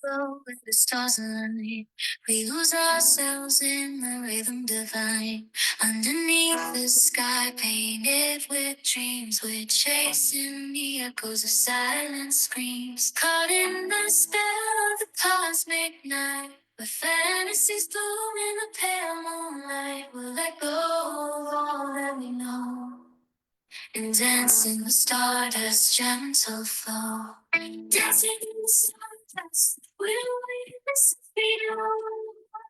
Flow with the stars align. We lose ourselves in the rhythm divine. Underneath the sky, painted with dreams, we're chasing the echoes of silent screams. Caught in the spell of the cosmic night, where fantasies bloom in the pale moonlight. We'll let go of all that we know and dance in the stardust gentle flow. Dancing in the stardust, we'll witness the freedom of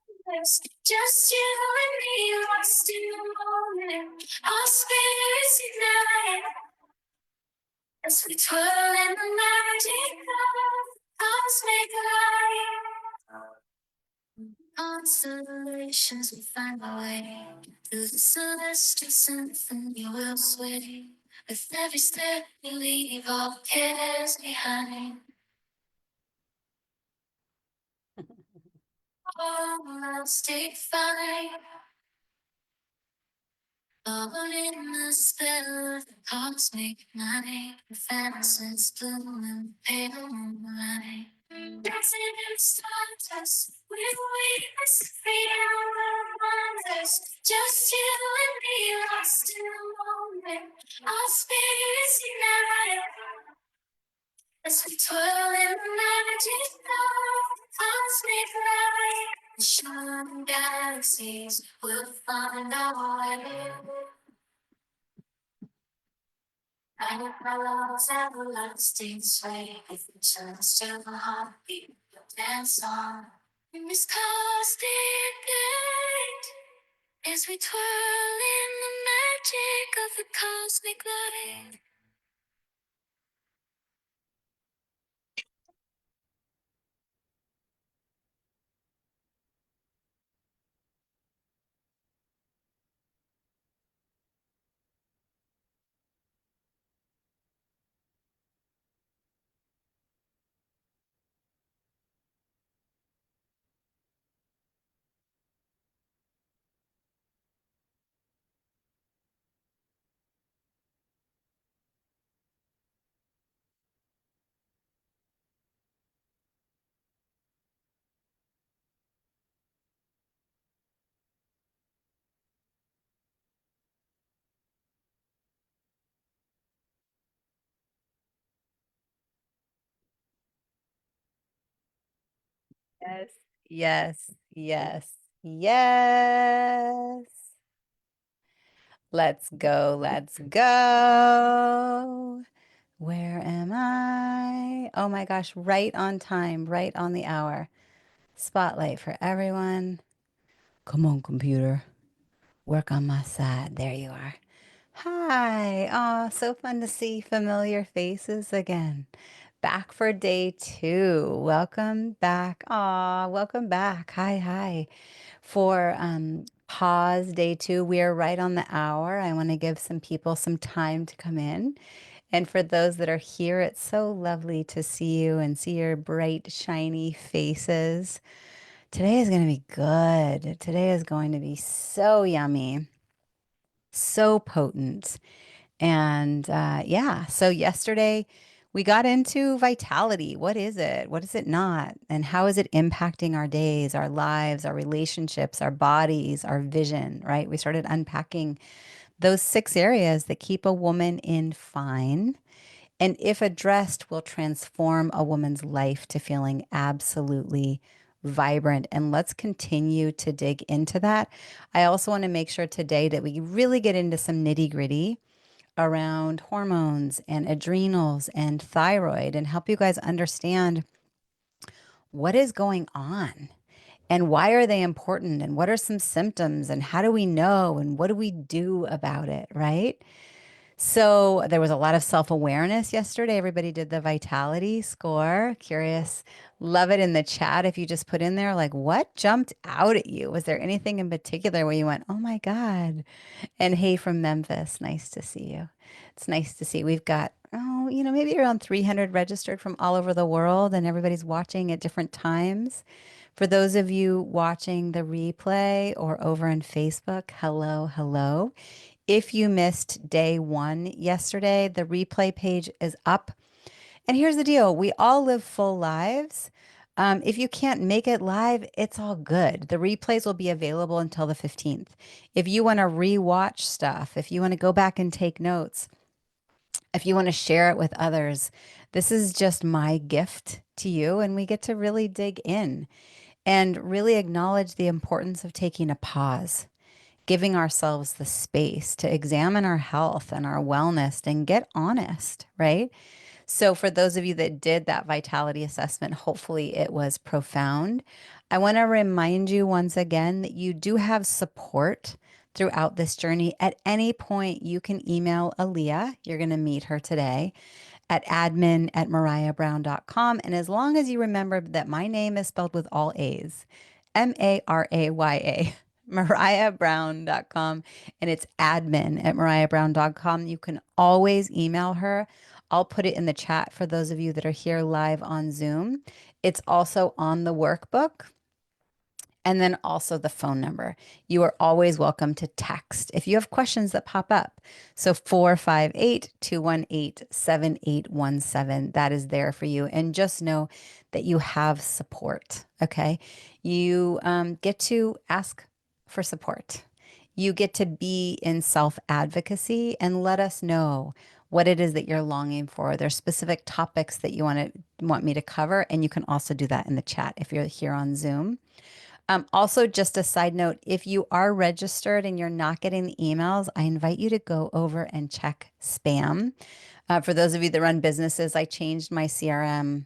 the universe. Just you and me, lost in the moment. Our spirits ignite as we twirl in the magic of cosmic light. Constellations, we find our way through the celestial symphony. We'll sway with every step we leave all cares behind. All else take flight, caught in the spell of the cosmic night. The fantasies bloom in the pale moonlight. Dancing in the stardust, with witness the freedom of wonders. Just you and me, lost in the moment. Our spirits unite as we twirl in the magic of cosmic light. The shining galaxies will find our way. And it follows everlasting sway. If we turn to the heartbeat, we'll dance on. In this cosmic night, as we twirl in the magic of the cosmic light. Yes, yes, yes, yes. Let's go, let's go. Where am I? Oh my gosh, right on time, right on the hour. Spotlight for everyone. Come on, computer. Work on my side. There you are. Hi. Oh, so fun to see familiar faces again. Back for day two. Welcome back. Aw, welcome back. Hi, hi. For pause day two, we are right on the hour. I want to give some people some time to come in. And for those that are here, it's so lovely to see you and see your bright, shiny faces. Today is going to be good. Today is going to be so yummy, so potent. And yeah, so yesterday we got into vitality. What is it? What is it not? And how is it impacting our days, our lives, our relationships, our bodies, our vision, right? We started unpacking those 6 areas that keep a woman in fine. And if addressed, will transform a woman's life to feeling absolutely vibrant. And let's continue to dig into that. I also want to make sure today that we really get into some nitty gritty around hormones and adrenals and thyroid and help you guys understand what is going on and why are they important and what are some symptoms and how do we know and what do we do about it, right? So there was a lot of self-awareness yesterday. Everybody did the vitality score. Curious. Love it in the chat if you just put in there like what jumped out at you? Was there anything in particular where you went, "Oh my God." And hey from Memphis, nice to see you. It's nice to see. We've got, oh, maybe around 300 registered from all over the world, and everybody's watching at different times. For those of you watching the replay or over on Facebook, hello, hello. If you missed day one yesterday, the replay page is up. And here's the deal, we all live full lives. If you can't make it live, it's all good. The replays will be available until the 15th. If you want to rewatch stuff, if you want to go back and take notes, if you want to share it with others, this is just my gift to you. And we get to really dig in and really acknowledge the importance of taking a pause, giving ourselves the space to examine our health and our wellness and get honest, right? So, for those of you that did that vitality assessment, hopefully it was profound. I want to remind you once again that you do have support throughout this journey. At any point, you can email Aaliyah. You're going to meet her today at admin@marayabrown.com. And as long as you remember that my name is spelled with all A's, Maraya, marayabrown.com, and it's admin@marayabrown.com. You can always email her. I'll put it in the chat for those of you that are here live on Zoom. It's also on the workbook. And then also the phone number. You are always welcome to text if you have questions that pop up. So 458-218-7817. That is there for you. And just know that you have support. Okay. You get to ask for support. You get to be in self advocacy and let us know what it is that you're longing for. There's specific topics that you want me to cover, and you can also do that in the chat if you're here on Zoom. Also, just a side note, if you are registered and you're not getting the emails, I invite you to go over and check spam. For those of you that run businesses, I changed my CRM.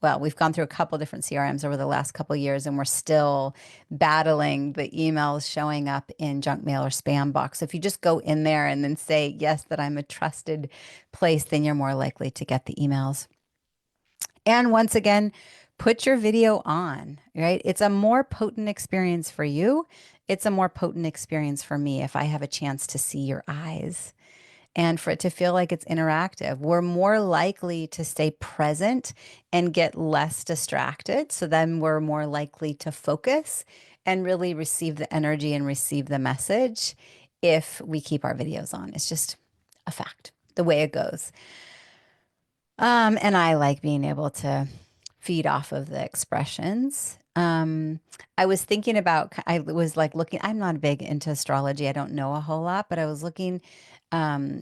Well, we've gone through a couple different CRMs over the last couple of years, and we're still battling the emails showing up in junk mail or spam box. So if you just go in there and then say, yes, that I'm a trusted place, then you're more likely to get the emails. And once again, put your video on, right? It's a more potent experience for you. It's a more potent experience for me if I have a chance to see your eyes and for it to feel like it's interactive. We're more likely to stay present and get less distracted. So then we're more likely to focus and really receive the energy and receive the message if we keep our videos on. It's just a fact, the way it goes. And I like being able to feed off of the expressions. I was thinking about, I was like looking, I'm not big into astrology. I don't know a whole lot, but I was looking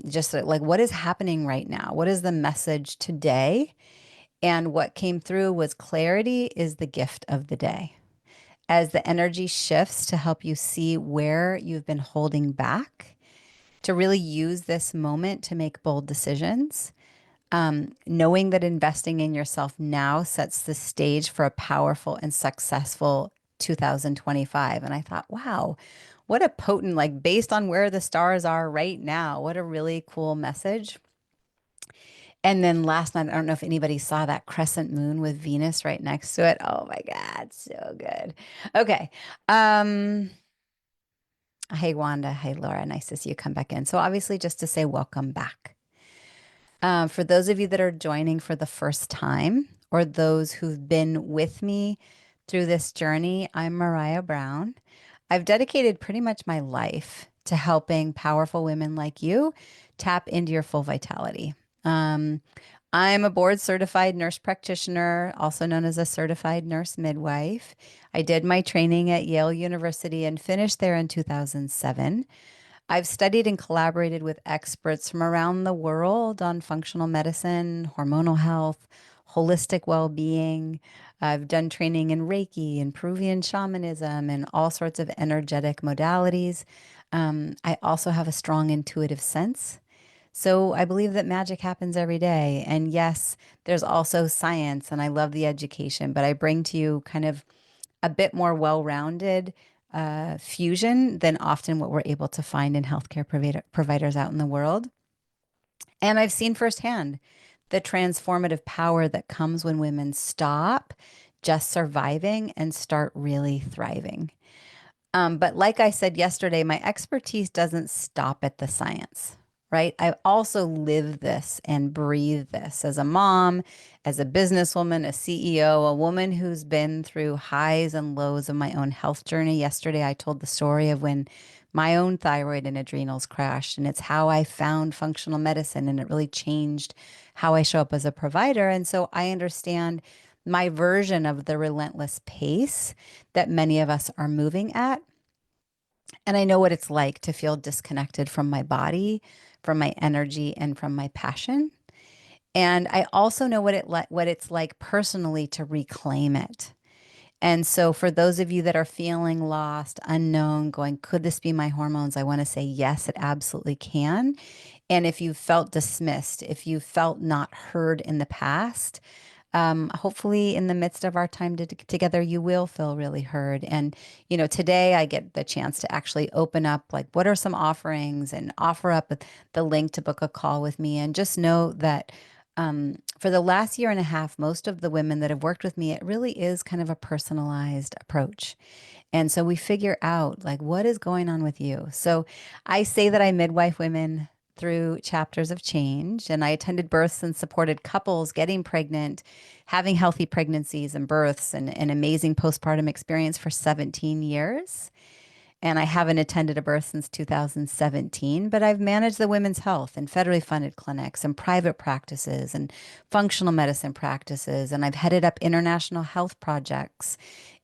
just like what is happening right now? What is the message today? And what came through was clarity is the gift of the day. As the energy shifts to help you see where you've been holding back, to really use this moment to make bold decisions, knowing that investing in yourself now sets the stage for a powerful and successful 2025. And I thought, wow, what a potent, like based on where the stars are right now, what a really cool message. And then last night, I don't know if anybody saw that crescent moon with Venus right next to it. Oh my God, so good. Okay. Um, hey Wanda, hey Laura, nice to see you come back in. So obviously just to say welcome back. For those of you that are joining for the first time, or those who've been with me through this journey, I'm Maraya Brown. I've dedicated pretty much my life to helping powerful women like you tap into your full vitality. Um, I'm a board certified nurse practitioner, also known as a certified nurse midwife. I did my training at Yale University and finished there in 2007. I've studied and collaborated with experts from around the world on functional medicine, hormonal health, holistic well being. I've done training in Reiki and Peruvian shamanism and all sorts of energetic modalities. I also have a strong intuitive sense. So I believe that magic happens every day. And yes, there's also science, and I love the education, but I bring to you kind of a bit more well-rounded fusion than often what we're able to find in healthcare providers out in the world. And I've seen firsthand the transformative power that comes when women stop just surviving and start really thriving. But like I said yesterday, my expertise doesn't stop at the science, right? I also live this and breathe this as a mom, as a businesswoman, a CEO, a woman who's been through highs and lows of my own health journey. Yesterday, I told the story of when my own thyroid and adrenals crashed, and it's how I found functional medicine, and it really changed how I show up as a provider. And so I understand my version of the relentless pace that many of us are moving at. And I know what it's like to feel disconnected from my body, from my energy, and from my passion. And I also know what it's like personally to reclaim it. And so, for those of you that are feeling lost, unknown, going, could this be my hormones? I want to say, yes, it absolutely can. And if you felt dismissed, if you felt not heard in the past, hopefully in the midst of our time together, you will feel really heard. And, today I get the chance to actually open up, like, what are some offerings and offer up the link to book a call with me. And just know that for the last year and a half, most of the women that have worked with me, it really is kind of a personalized approach. And so we figure out like what is going on with you. So I say that I midwife women through chapters of change, and I attended births and supported couples getting pregnant, having healthy pregnancies and births, and an amazing postpartum experience for 17 years. And I haven't attended a birth since 2017, but I've managed the women's health in federally funded clinics and private practices and functional medicine practices. And I've headed up international health projects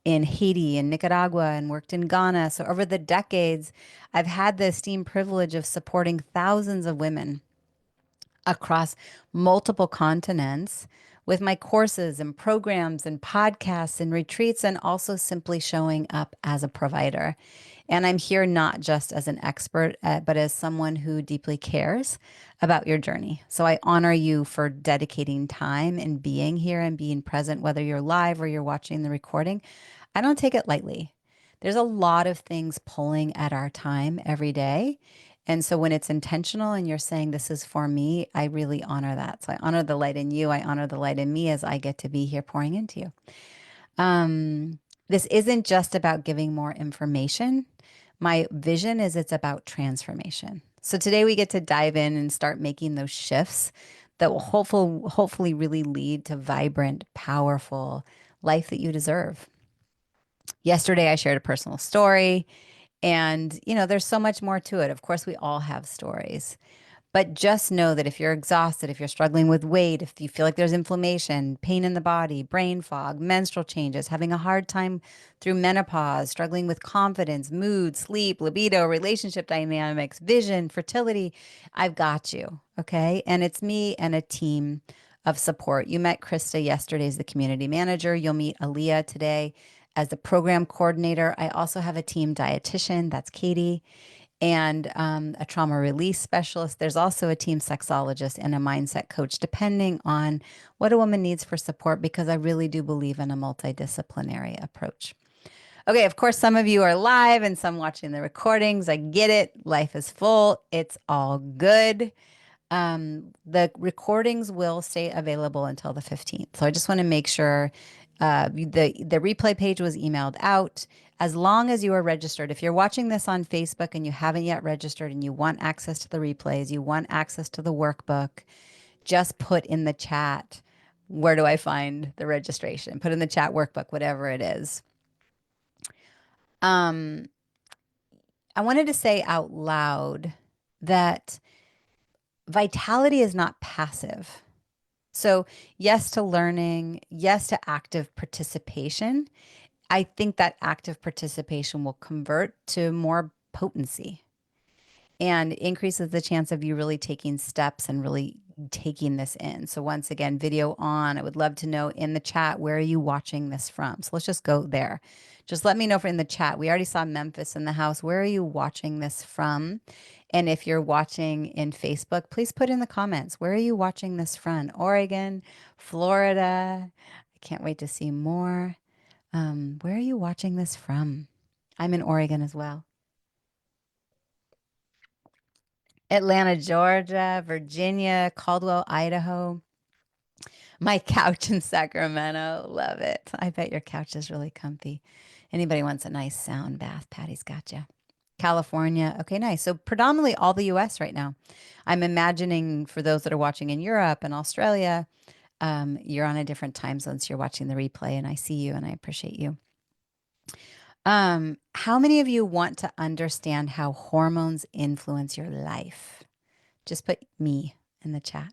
in Haiti and Nicaragua and worked in Ghana. So over the decades, I've had the esteemed privilege of supporting thousands of women across multiple continents with my courses and programs and podcasts and retreats, and also simply showing up as a provider. And I'm here not just as an expert, but as someone who deeply cares about your journey. So I honor you for dedicating time and being here and being present, whether you're live or you're watching the recording. I don't take it lightly. There's a lot of things pulling at our time every day. And so when it's intentional and you're saying, this is for me, I really honor that. So I honor the light in you. I honor the light in me as I get to be here pouring into you. This isn't just about giving more information. My vision is it's about transformation. So today we get to dive in and start making those shifts that will hopefully really lead to vibrant, powerful life that you deserve. Yesterday I shared a personal story, and there's so much more to it. Of course, we all have stories. But just know that if you're exhausted, if you're struggling with weight, if you feel like there's inflammation, pain in the body, brain fog, menstrual changes, having a hard time through menopause, struggling with confidence, mood, sleep, libido, relationship dynamics, vision, fertility, I've got you. Okay. And it's me and a team of support. You met Krista yesterday as the community manager. You'll meet Aaliyah today as the program coordinator. I also have a team dietitian, that's Katie, and a trauma release specialist. There's also a team sexologist and a mindset coach, depending on what a woman needs for support, because I really do believe in a multidisciplinary approach. Okay, of course, some of you are live and some watching the recordings. I get it. Life is full. It's all good. The recordings will stay available until the 15th. So I just want to make sure the replay page was emailed out. As long as you are registered, if you're watching this on Facebook and you haven't yet registered and you want access to the replays, you want access to the workbook, just put in the chat, where do I find the registration? Put in the chat workbook, whatever it is. I wanted to say out loud that vitality is not passive. So, yes to learning, yes to active participation. I think that active participation will convert to more potency and increases the chance of you really taking steps and really taking this in. So, once again, video on. I would love to know in the chat, where are you watching this from? So, let's just go there. Just let me know in the chat. We already saw Memphis in the house. Where are you watching this from? And if you're watching in Facebook, please put in the comments, where are you watching this from? Oregon, Florida. I can't wait to see more. Where are you watching this from? I'm in Oregon as well. Atlanta, Georgia, Virginia, Caldwell, Idaho. My couch in Sacramento. Love it. I bet your couch is really comfy. Anybody wants a nice sound bath? Patty's got you. California. Okay, nice. So predominantly all the US right now. I'm imagining for those that are watching in Europe and Australia, you're on a different time zone. So you're watching the replay, and I see you and I appreciate you. How many of you want to understand how hormones influence your life? Just put me in the chat.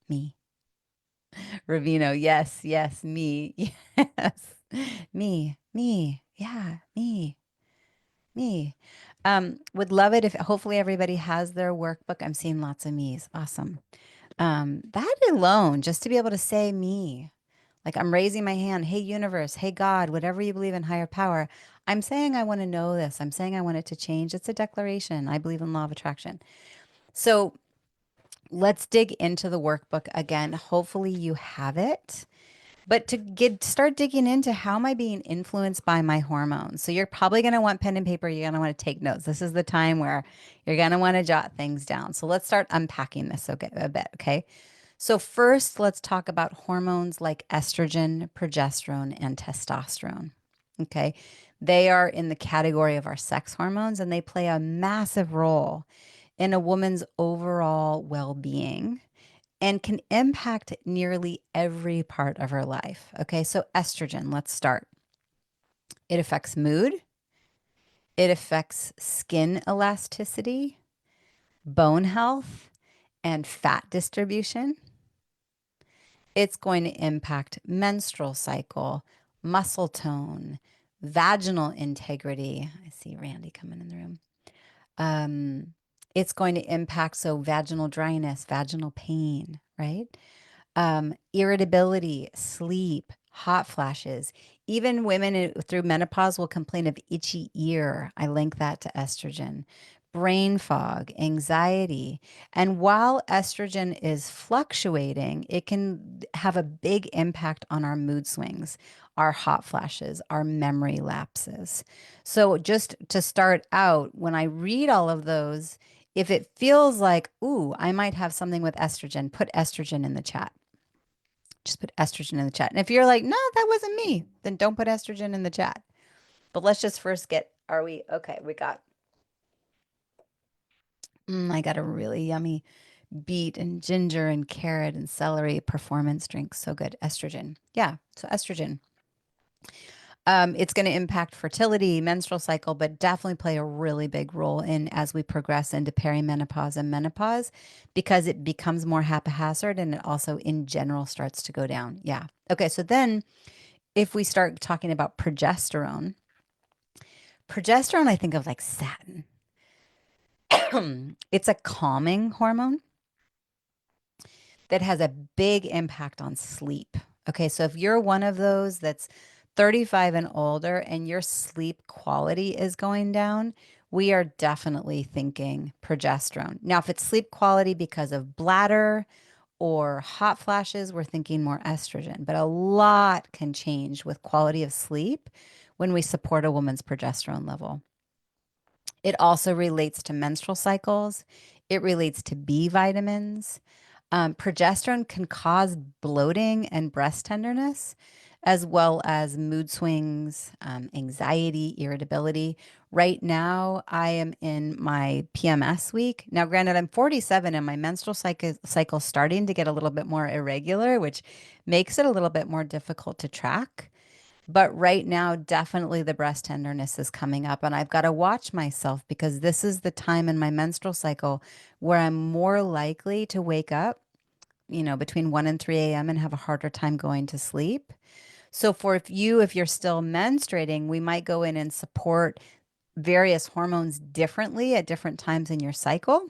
Me. Ravino, yes, yes, me. Yes. Me. Yeah, me. Would love it if hopefully everybody has their workbook. I'm seeing lots of me's. Awesome. That alone, just to be able to say me, like I'm raising my hand, hey, universe, hey, God, whatever you believe in, higher power. I'm saying I want to know this. I'm saying I want it to change. It's a declaration. I believe in law of attraction. So let's dig into the workbook again. Hopefully you have it. But to start digging into, how am I being influenced by my hormones? So you're probably going to want pen and paper. You're going to want to take notes. This is the time where you're going to want to jot things down. So let's start unpacking this a bit, okay? So first, let's talk about hormones like estrogen, progesterone, and testosterone. Okay. They are in the category of our sex hormones, and they play a massive role in a woman's overall well-being and can impact nearly every part of her life. Okay, so estrogen, let's start. It affects mood, it affects skin elasticity, bone health, and fat distribution. It's going to impact menstrual cycle, muscle tone, vaginal integrity. I see Randy coming in the room. It's going to impact, so vaginal dryness, vaginal pain, right? Irritability, sleep, hot flashes. Even women through menopause will complain of itchy ear. I link that to estrogen. Brain fog, anxiety. And while estrogen is fluctuating, it can have a big impact on our mood swings, our hot flashes, our memory lapses. So, just to start out, when I read all of those, if it feels like, ooh, I might have something with estrogen, put estrogen in the chat. Just put estrogen in the chat. And if you're like, no, that wasn't me, then don't put estrogen in the chat. But let's just first get, are we, okay, we got, I got a really yummy beet and ginger and carrot and celery performance drink. So good. Estrogen. Yeah. So estrogen. It's going to impact fertility, menstrual cycle, but definitely play a really big role in as we progress into perimenopause and menopause, because it becomes more haphazard and it also in general starts to go down. Yeah. Okay. So then if we start talking about progesterone, I think of like satin. It's a calming hormone. that has a big impact on sleep. Okay, so if you're one of those that's 35 and older and your sleep quality is going down, we are definitely thinking progesterone. Now, if it's sleep quality because of bladder or hot flashes, we're thinking more estrogen. But a lot can change with quality of sleep when we support a woman's progesterone level. It also relates to menstrual cycles. It relates to B vitamins. Progesterone can cause bloating and breast tenderness, as well as mood swings, anxiety, irritability. Right now, I am in my PMS week. Now, granted, I'm 47 and my menstrual cycle starting to get a little bit more irregular, which makes it a little bit more difficult to track. But right now, definitely the breast tenderness is coming up. And I've got to watch myself because this is the time in my menstrual cycle where I'm more likely to wake up, between 1 and 3 a.m. and have a harder time going to sleep. So if you're still menstruating, we might go in and support various hormones differently at different times in your cycle.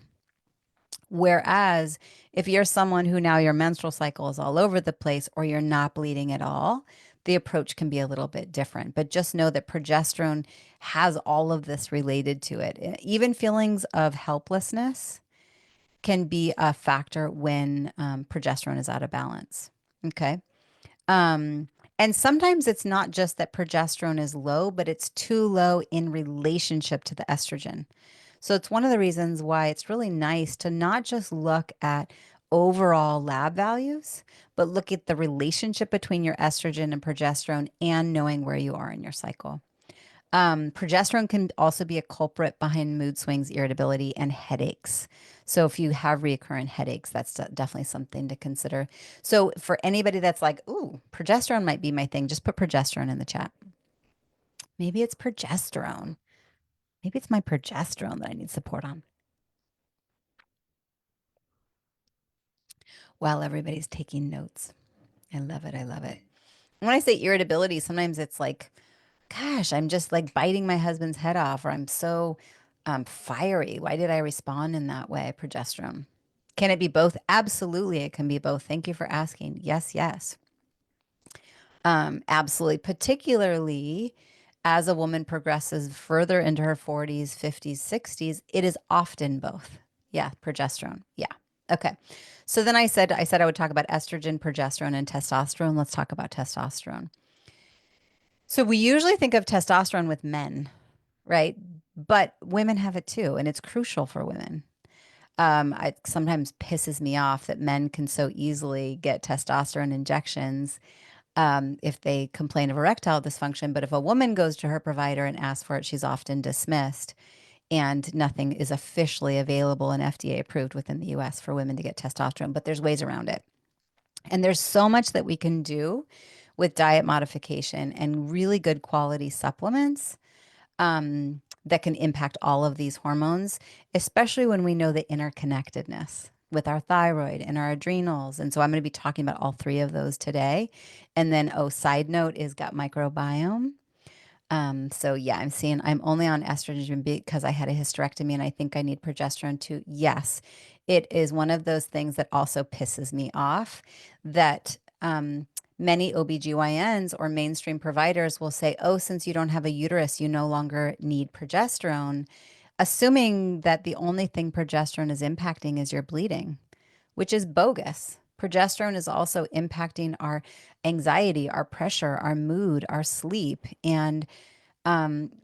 Whereas if you're someone who now your menstrual cycle is all over the place or you're not bleeding at all, the approach can be a little bit different. But just know that progesterone has all of this related to it. Even feelings of helplessness can be a factor when progesterone is out of balance. Okay. Um, and sometimes it's not just that progesterone is low, but it's too low in relationship to the estrogen. So it's one of the reasons why it's really nice to not just look at overall lab values, but look at the relationship between your estrogen and progesterone and knowing where you are in your cycle. Progesterone can also be a culprit behind mood swings, irritability, and headaches. So if you have recurrent headaches, that's definitely something to consider. So for anybody that's like, ooh, progesterone might be my thing, just put progesterone in the chat. Maybe it's progesterone. Maybe it's my progesterone that I need support on. While everybody's taking notes. I love it. I love it. When I say irritability, sometimes it's like, gosh, I'm just like biting my husband's head off, or I'm so fiery. Why did I respond in that way? Progesterone. Can it be both? Absolutely, it can be both. Thank you for asking. Yes, yes. Absolutely. Particularly as a woman progresses further into her 40s, 50s, 60s, it is often both. Yeah, progesterone. Yeah. Okay. So then I said I would talk about estrogen, progesterone, and testosterone. Let's talk about testosterone. So we usually think of testosterone with men, right? But women have it too, and it's crucial for women. It sometimes pisses me off that men can so easily get testosterone injections if they complain of erectile dysfunction. But if a woman goes to her provider and asks for it, she's often dismissed, and nothing is officially available and FDA approved within the US for women to get testosterone. But there's ways around it. And there's so much that we can do with diet modification and really good quality supplements that can impact all of these hormones, especially when we know the interconnectedness with our thyroid and our adrenals. And so I'm going to be talking about all three of those today. And then, oh, side note is gut microbiome. So yeah, I'm only on estrogen because I had a hysterectomy and I think I need progesterone too. Yes, it is one of those things that also pisses me off that many OBGYNs or mainstream providers will say, oh, since you don't have a uterus, you no longer need progesterone, assuming that the only thing progesterone is impacting is your bleeding, which is bogus. Progesterone is also impacting our anxiety, our pressure, our mood, our sleep. And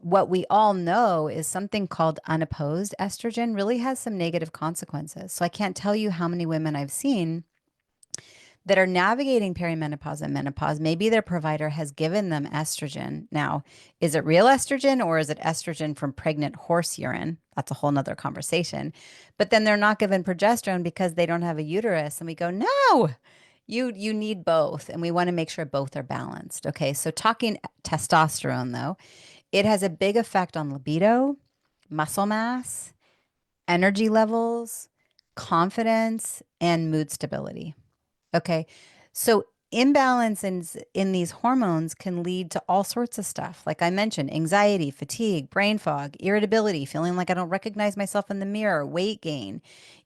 what we all know is something called unopposed estrogen really has some negative consequences. So I can't tell you how many women I've seen that are navigating perimenopause and menopause. Maybe their provider has given them estrogen. Now, is it real estrogen or is it estrogen from pregnant horse urine? That's a whole nother conversation. But then they're not given progesterone because they don't have a uterus. And we go, no, you need both. And we want to make sure both are balanced. Okay. So talking testosterone though, it has a big effect on libido, muscle mass, energy levels, confidence, and mood stability. Okay. So imbalance in these hormones can lead to all sorts of stuff. Like I mentioned, anxiety, fatigue, brain fog, irritability, feeling like I don't recognize myself in the mirror, weight gain,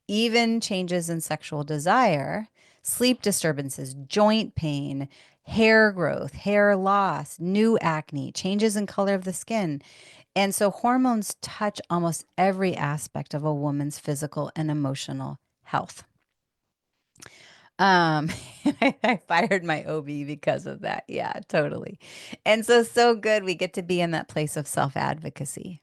even changes in sexual desire, sleep disturbances, joint pain, hair growth, hair loss, new acne, changes in color of the skin. And so hormones touch almost every aspect of a woman's physical and emotional health. Um, I fired my OB because of that. Yeah, totally. And so, so good. We get to be in that place of self-advocacy,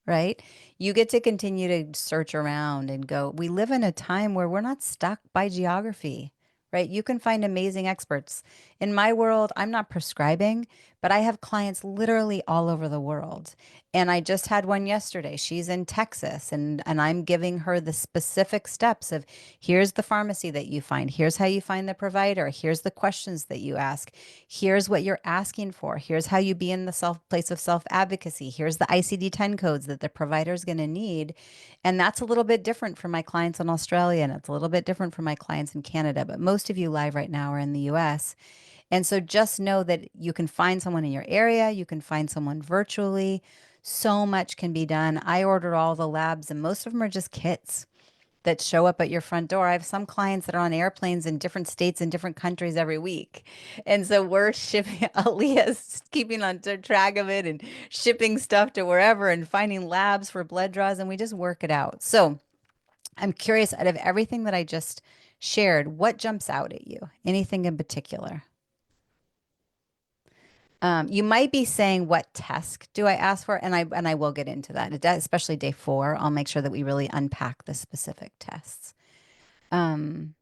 right? You get to continue to search around and go, we live in a time where we're not stuck by geography, right? You can find amazing experts. In my world, I'm not prescribing, but I have clients literally all over the world. And I just had one yesterday. She's in Texas, and I'm giving her the specific steps of here's the pharmacy that you find, here's how you find the provider, here's the questions that you ask, here's what you're asking for, here's how you be in the self place of self advocacy, here's the ICD-10 codes that the provider is going to need. And that's a little bit different for my clients in Australia, and it's a little bit different for my clients in Canada, but most of you live right now are in the US. And so just know that you can find someone in your area, you can find someone virtually. So much can be done. I order all the labs, and most of them are just kits that show up at your front door. I have some clients that are on airplanes in different states and different countries every week. And so we're shipping, Aaliyah's keeping on track of it and shipping stuff to wherever and finding labs for blood draws, and we just work it out. So I'm curious, out of everything that I just shared, what jumps out at you? Anything in particular? You might be saying, what task do I ask for? And I will get into that, especially day 4. I'll make sure that we really unpack the specific tests. Um,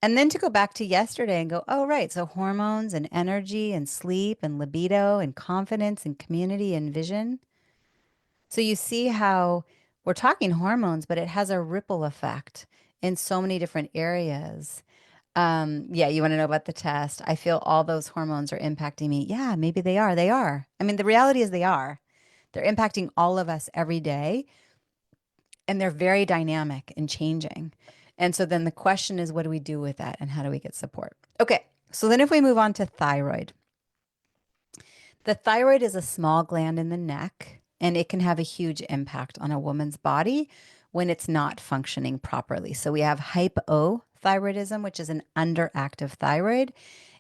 and then to go back to yesterday and go, oh, right. So hormones and energy and sleep and libido and confidence and community and vision. So you see how we're talking hormones, but it has a ripple effect in so many different areas. Yeah, you want to know about the test. I feel all those hormones are impacting me. Yeah, maybe they are. They are. I mean, the reality is they are. They're impacting all of us every day, and they're very dynamic and changing. And so then the question is, what do we do with that and how do we get support? Okay, so then if we move on to thyroid, the thyroid is a small gland in the neck, and it can have a huge impact on a woman's body when it's not functioning properly. So we have hypothyroidism, which is an underactive thyroid,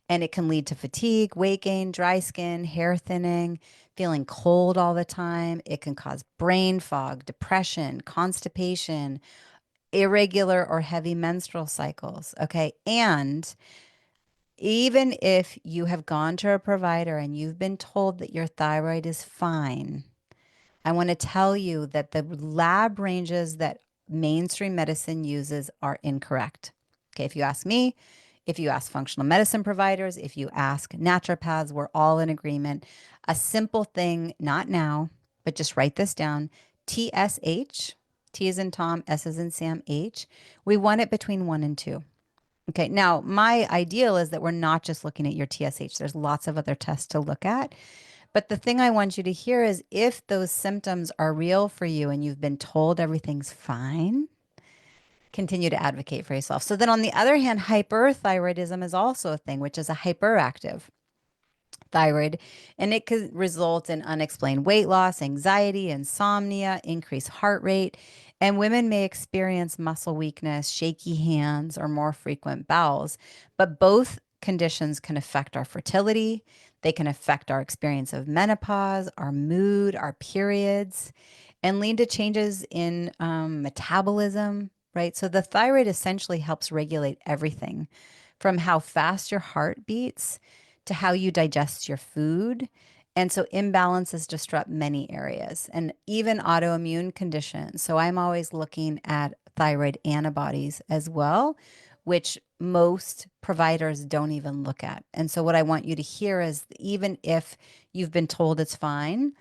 and it can lead to fatigue, weight gain, dry skin, hair thinning, feeling cold all the time. It can cause brain fog, depression, constipation, irregular or heavy menstrual cycles. Okay. And even if you have gone to a provider and you've been told that your thyroid is fine, I want to tell you that the lab ranges that mainstream medicine uses are incorrect. Okay, if you ask me, if you ask functional medicine providers, if you ask naturopaths, we're all in agreement. A simple thing, not now, but just write this down. TSH, T is in Tom, S is in Sam, H. We want it between 1 and 2. Okay, now my ideal is that we're not just looking at your TSH. There's lots of other tests to look at. But the thing I want you to hear is if those symptoms are real for you and you've been told everything's fine, continue to advocate for yourself. So then on the other hand, hyperthyroidism is also a thing, which is a hyperactive thyroid, and it could result in unexplained weight loss, anxiety, insomnia, increased heart rate, and women may experience muscle weakness, shaky hands, or more frequent bowels. But both conditions can affect our fertility. They can affect our experience of menopause, our mood, our periods, and lead to changes in metabolism, right? So the thyroid essentially helps regulate everything from how fast your heart beats to how you digest your food. And so imbalances disrupt many areas and even autoimmune conditions. So I'm always looking at thyroid antibodies as well, which most providers don't even look at. And so what I want you to hear is even if you've been told it's fine,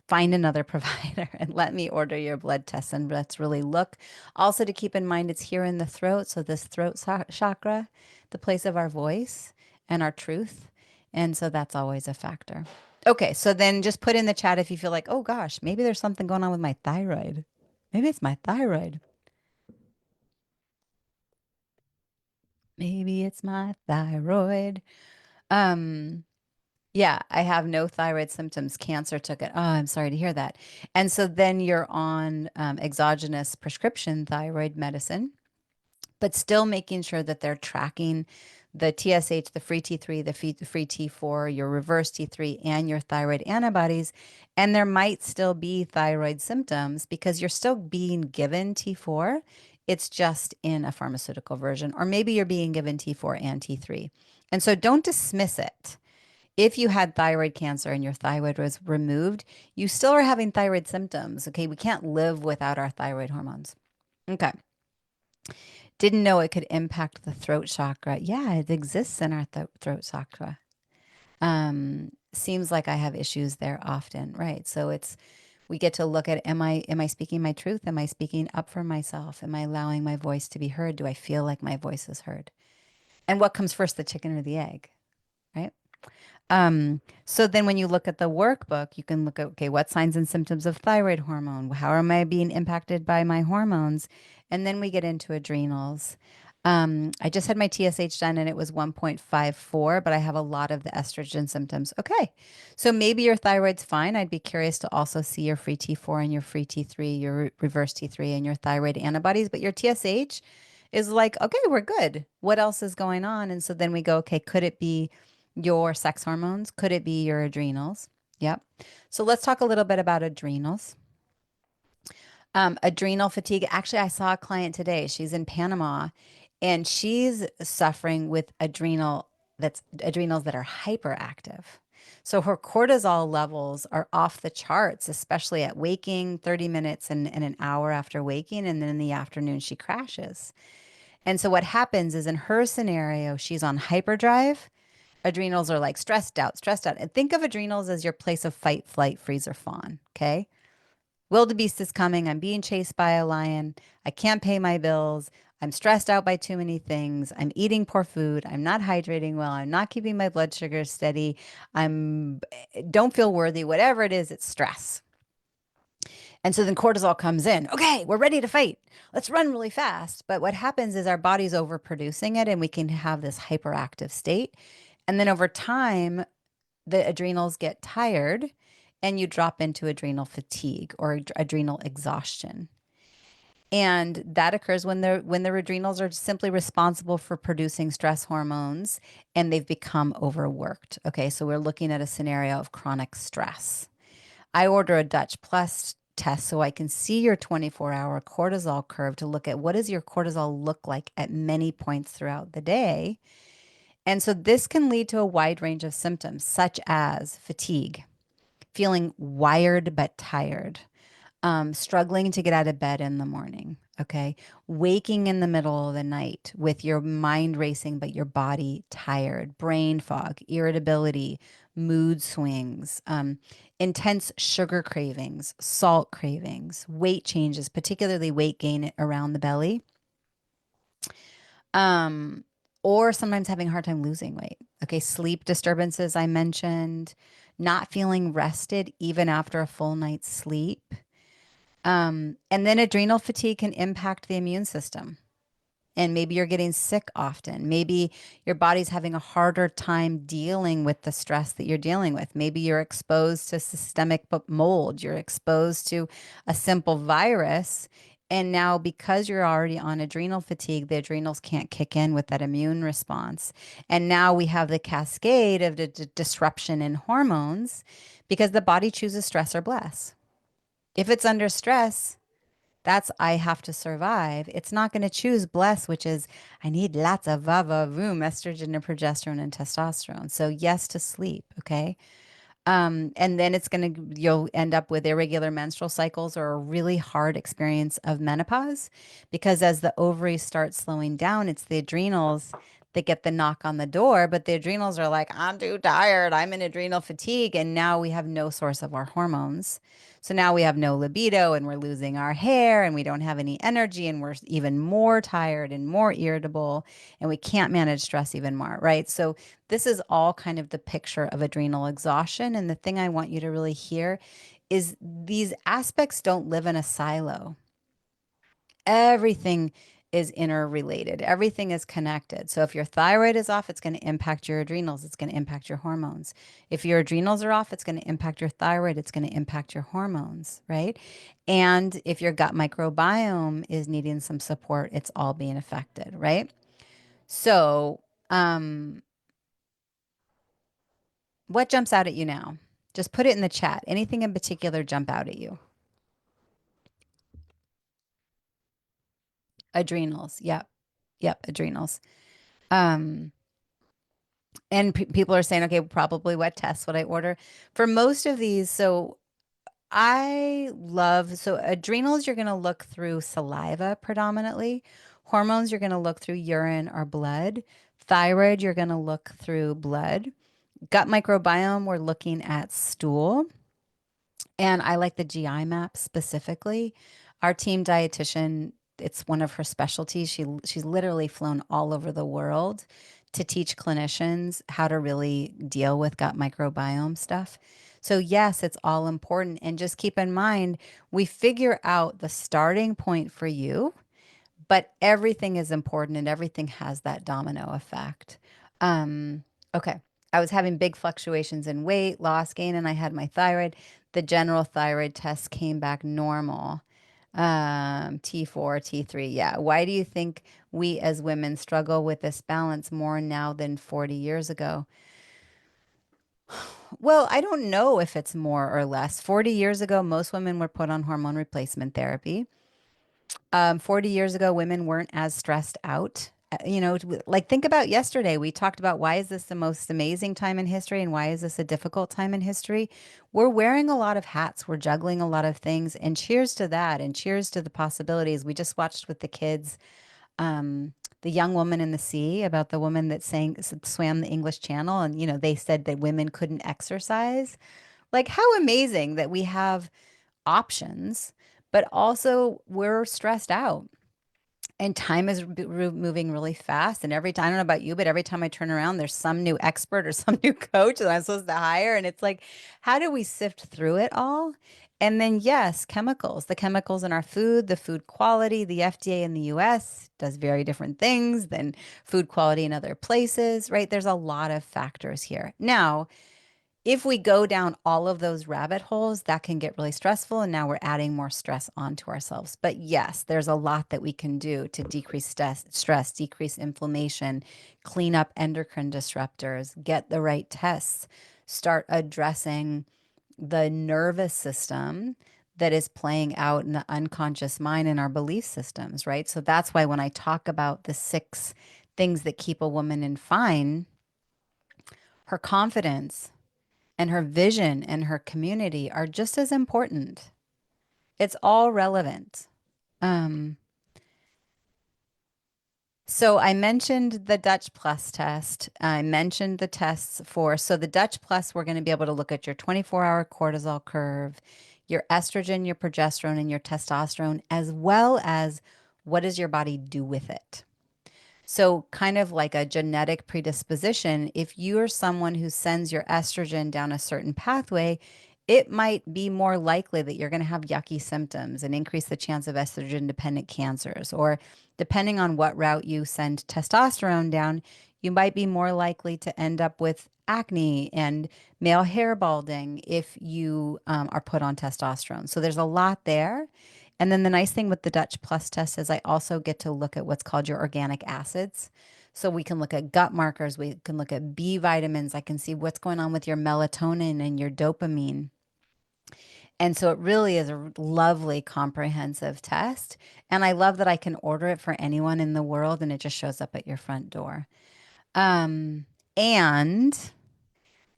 find another provider and let me order your blood test and let's really look. Also to keep in mind, it's here in the throat. So this throat chakra, the place of our voice and our truth. And so that's always a factor. Okay, so then just put in the chat if you feel like, oh gosh, maybe there's something going on with my thyroid. Maybe it's my thyroid. Maybe it's my thyroid. Um, Yeah, I have no thyroid symptoms. Cancer took it. Oh, I'm sorry to hear that. And so then you're on exogenous prescription thyroid medicine. but still making sure that they're tracking the TSH, the free T3, the free T4, your reverse T3, and your thyroid antibodies. And there might still be thyroid symptoms because you're still being given T4. It's just in a pharmaceutical version, or maybe you're being given T4 and T3. And so don't dismiss it. If you had thyroid cancer and your thyroid was removed, you still are having thyroid symptoms. Okay. We can't live without our thyroid hormones. Okay. Didn't know it could impact the throat chakra. Yeah, it exists in our throat chakra. Seems like I have issues there often, right? So it's we get to look at am I speaking my truth? Am I speaking up for myself? Am I allowing my voice to be heard? Do I feel like my voice is heard? And what comes first, the chicken or the egg, right? So then when you look at the workbook, you can look at, okay, what signs and symptoms of thyroid hormone? How am I being impacted by my hormones? And then we get into adrenals. I just had my TSH done and it was 1.54, but I have a lot of the estrogen symptoms. Okay. So maybe your thyroid's fine. I'd be curious to also see your free T4 and your free T3, your reverse T3 and your thyroid antibodies, but your TSH is like, okay, we're good. What else is going on? And so then we go, okay, could it be your sex hormones? Could it be your adrenals? Yep. So let's talk a little bit about adrenals. Adrenal fatigue. Actually, I saw a client today. She's in Panama and she's suffering with adrenals that are hyperactive. So her cortisol levels are off the charts, especially at waking, 30 minutes and an hour after waking. And then in the afternoon, she crashes. And so what happens is in her scenario, she's on hyperdrive. Adrenals are like stressed out, stressed out. And think of adrenals as your place of fight, flight, freeze, or fawn. Okay. Wildebeest is coming. I'm being chased by a lion. I can't pay my bills. I'm stressed out by too many things. I'm eating poor food. I'm not hydrating well. I'm not keeping my blood sugar steady. I'm don't feel worthy. Whatever it is, it's stress. And so then cortisol comes in. Okay, we're ready to fight. Let's run really fast. But what happens is our body's overproducing it and we can have this hyperactive state. And then over time, the adrenals get tired and you drop into adrenal fatigue or adrenal exhaustion. And that occurs when the adrenals are simply responsible for producing stress hormones and they've become overworked. Okay, so we're looking at a scenario of chronic stress. I order a Dutch Plus test so I can see your 24-hour cortisol curve to look at what does your cortisol look like at many points throughout the day. And so this can lead to a wide range of symptoms such as fatigue, feeling wired but tired, struggling to get out of bed in the morning, okay? Waking in the middle of the night with your mind racing, but your body tired, brain fog, irritability, mood swings, intense sugar cravings, salt cravings, weight changes, particularly weight gain around the belly, um, or sometimes having a hard time losing weight. Okay, sleep disturbances, I mentioned, not feeling rested even after a full night's sleep. And then adrenal fatigue can impact the immune system. And maybe you're getting sick often. Maybe your body's having a harder time dealing with the stress that you're dealing with. Maybe you're exposed to systemic mold. You're exposed to a simple virus. And now, because you're already on adrenal fatigue, the adrenals can't kick in with that immune response. And now we have the cascade of the disruption in hormones because the body chooses stress or bless. If it's under stress, that's I have to survive. It's not going to choose bless, which is I need lots of va va voom, estrogen and progesterone and testosterone. So yes to sleep. Okay. And then you'll end up with irregular menstrual cycles or a really hard experience of menopause because as the ovaries start slowing down, it's the adrenals that get the knock on the door. But the adrenals are like, I'm too tired. I'm in adrenal fatigue. And now we have no source of our hormones. So now we have no libido and we're losing our hair and we don't have any energy and we're even more tired and more irritable and we can't manage stress even more, right? So this is all kind of the picture of adrenal exhaustion. And the thing I want you to really hear is these aspects don't live in a silo. Everything is interrelated. Everything is connected. So if your thyroid is off, it's going to impact your adrenals. It's going to impact your hormones. If your adrenals are off, it's going to impact your thyroid. It's going to impact your hormones, right? And if your gut microbiome is needing some support, it's all being affected, right? So, um, what jumps out at you now? Just put it in the chat. Anything in particular jump out at you? Adrenals. Yep. Yep. Adrenals. Um, and people are saying, okay, probably what tests would I order for most of these? So so adrenals, you're going to look through saliva predominantly. Hormones, you're going to look through urine or blood. Thyroid, you're going to look through blood. Gut microbiome, we're looking at stool. And I like the GI map specifically. Our team dietitian, it's one of her specialties. She's literally flown all over the world to teach clinicians how to really deal with gut microbiome stuff. So yes, it's all important. And just keep in mind, we figure out the starting point for you, but everything is important and everything has that domino effect. Um, okay. I was having big fluctuations in weight, loss, gain, and I had my thyroid. The general thyroid test came back normal. T4, T3. Yeah. Why do you think we as women struggle with this balance more now than 40 years ago? Well, I don't know if it's more or less. 40 years ago, most women were put on hormone replacement therapy. 40 years ago, women weren't as stressed out. Like think about yesterday. We talked about why is this the most amazing time in history and why is this a difficult time in history? We're wearing a lot of hats. We're juggling a lot of things. And cheers to that. And cheers to the possibilities. We just watched with the kids, the young woman in the sea about the woman that swam the English Channel. And, they said that women couldn't exercise. Like, how amazing that we have options, but also we're stressed out and time is moving really fast. And every time, I don't know about you, but every time I turn around, there's some new expert or some new coach that I'm supposed to hire. And it's like, how do we sift through it all? And then, yes, chemicals, the chemicals in our food, the food quality, the FDA in the US does very different things than food quality in other places, right? There's a lot of factors here. Now, if we go down all of those rabbit holes, that can get really stressful. And now we're adding more stress onto ourselves. But yes, there's a lot that we can do to decrease stress, decrease inflammation, clean up endocrine disruptors, get the right tests, start addressing the nervous system that is playing out in the unconscious mind and our belief systems, right? So that's why when I talk about the 6 things that keep a woman in fine, her confidence, and her vision and her community are just as important. It's all relevant. Um, so I mentioned the Dutch Plus test. I mentioned the tests so the Dutch Plus, we're going to be able to look at your 24-hour cortisol curve, your estrogen, your progesterone, and your testosterone, as well as what does your body do with it. So, kind of like a genetic predisposition, if you're someone who sends your estrogen down a certain pathway, it might be more likely that you're going to have yucky symptoms and increase the chance of estrogen dependent cancers. Or depending on what route you send testosterone down, you might be more likely to end up with acne and male hair balding if you are put on testosterone. So, there's a lot there. And then the nice thing with the Dutch Plus test is I also get to look at what's called your organic acids. So we can look at gut markers, we can look at B vitamins, I can see what's going on with your melatonin and your dopamine. And so it really is a lovely comprehensive test. And I love that I can order it for anyone in the world and it just shows up at your front door. And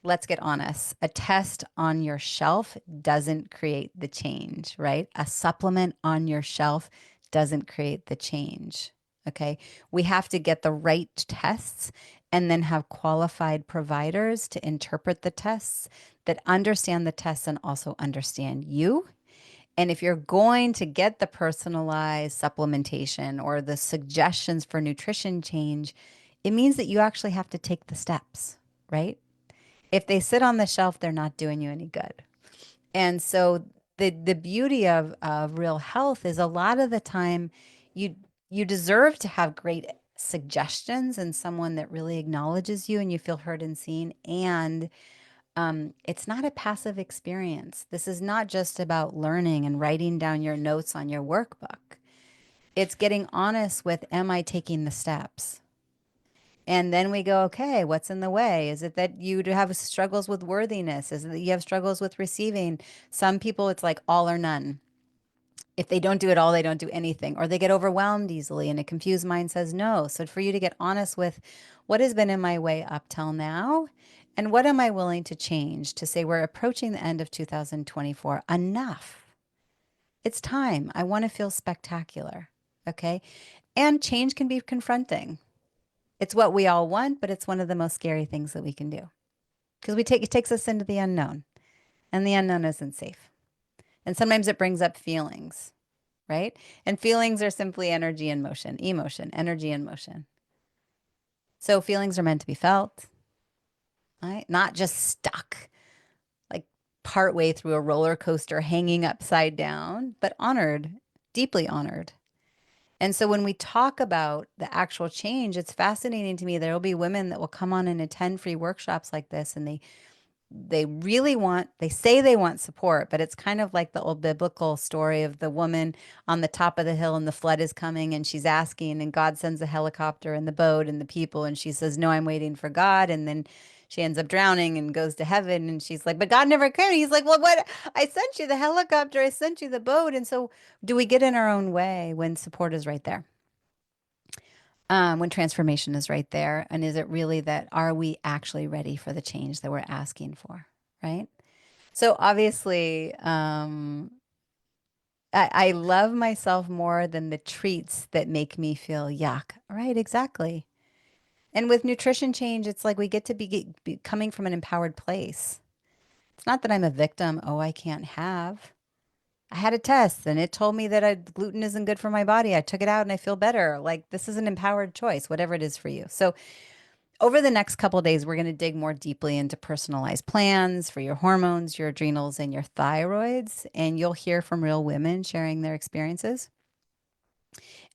let's get honest. A test on your shelf doesn't create the change, right? A supplement on your shelf doesn't create the change. Okay. We have to get the right tests and then have qualified providers to interpret the tests that understand the tests and also understand you. And if you're going to get the personalized supplementation or the suggestions for nutrition change, it means that you actually have to take the steps, right? If they sit on the shelf, they're not doing you any good. And so the beauty of real health is a lot of the time you you deserve to have great suggestions and someone that really acknowledges you and you feel heard and seen. And it's not a passive experience. This is not just about learning and writing down your notes on your workbook. It's getting honest with, am I taking the steps? And then we go, okay, what's in the way? Is it that you do have struggles with worthiness? Is it that you have struggles with receiving? Some people, it's like all or none. If they don't do it all, they don't do anything, or they get overwhelmed easily, and a confused mind says no. So, for you to get honest with what has been in my way up till now, and what am I willing to change to say we're approaching the end of 2024, enough. It's time. I want to feel spectacular. Okay. And change can be confronting. It's what we all want, but it's one of the most scary things that we can do because it takes us into the unknown, and the unknown isn't safe. And sometimes it brings up feelings, right? And feelings are simply energy in motion, emotion, energy in motion. So feelings are meant to be felt, right? Not just stuck, like partway through a roller coaster hanging upside down, but honored, deeply honored. And so when we talk about the actual change, it's fascinating to me. There will be women that will come on and attend free workshops like this, and they really want, they say they want support, but it's kind of like the old biblical story of the woman on the top of the hill and the flood is coming and she's asking, and God sends a helicopter and the boat and the people, and she says, no, I'm waiting for God. And then she ends up drowning and goes to heaven, and she's like, but God never came. And he's like, well, what? I sent you the helicopter, I sent you the boat. And so do we get in our own way when support is right there? When transformation is right there? And is it really that, are we actually ready for the change that we're asking for? Right. So obviously, I love myself more than the treats that make me feel yuck. Right. Exactly. And with nutrition change, it's like we get to be coming from an empowered place. It's not that I'm a victim. Oh, I can't have. I had a test and it told me that gluten isn't good for my body. I took it out and I feel better. Like this is an empowered choice, whatever it is for you. So over the next couple of days, we're going to dig more deeply into personalized plans for your hormones, your adrenals, and your thyroids. And you'll hear from real women sharing their experiences.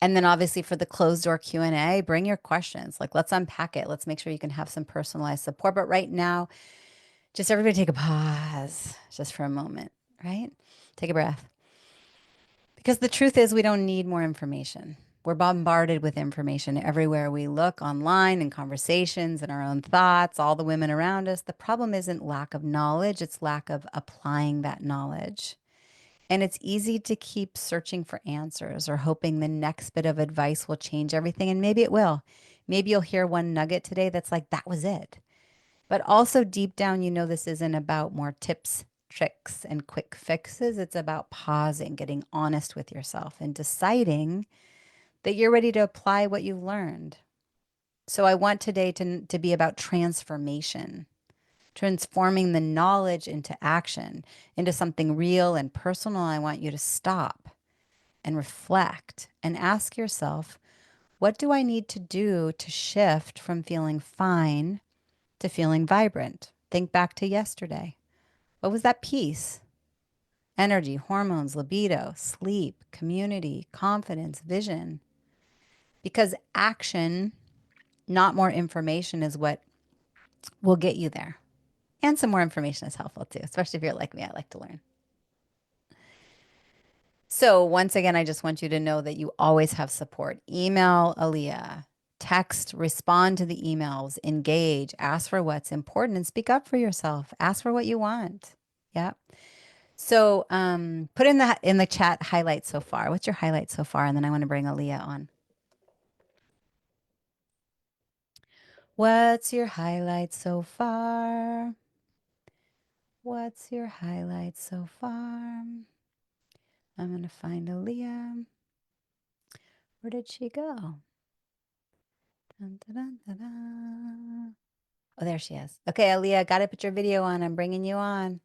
And then obviously for the closed door Q&A, bring your questions. Like let's unpack it. Let's make sure you can have some personalized support. But right now, just everybody take a pause just for a moment, right? Take a breath. Because the truth is, we don't need more information. We're bombarded with information everywhere we look, online, in conversations, in our own thoughts, all the women around us. The problem isn't lack of knowledge, it's lack of applying that knowledge. And it's easy to keep searching for answers or hoping the next bit of advice will change everything. And maybe it will. Maybe you'll hear one nugget today that's like, that was it. But also, deep down, you know, this isn't about more tips, tricks, and quick fixes. It's about pausing, getting honest with yourself, and deciding that you're ready to apply what you've learned. So, I want today to be about transformation, transforming the knowledge into action, into something real and personal. I want you to stop and reflect and ask yourself, what do I need to do to shift from feeling fine to feeling vibrant? Think back to yesterday. What was that piece? Energy, hormones, libido, sleep, community, confidence, vision. Because action, not more information, is what will get you there. And some more information is helpful too, especially if you're like me. I like to learn. So, once again, I just want you to know that you always have support. Email Aaliyah, text, respond to the emails, engage, ask for what's important, and speak up for yourself. Ask for what you want. Yeah. So put in the chat highlights so far. What's your highlight so far? And then I want to bring Aaliyah on. What's your highlight so far? What's your highlight so far? I'm going to find Aaliyah. Where did she go? Dun, dun, dun, dun, dun. Oh, there she is. Okay, Aaliyah, got to put your video on. I'm bringing you on.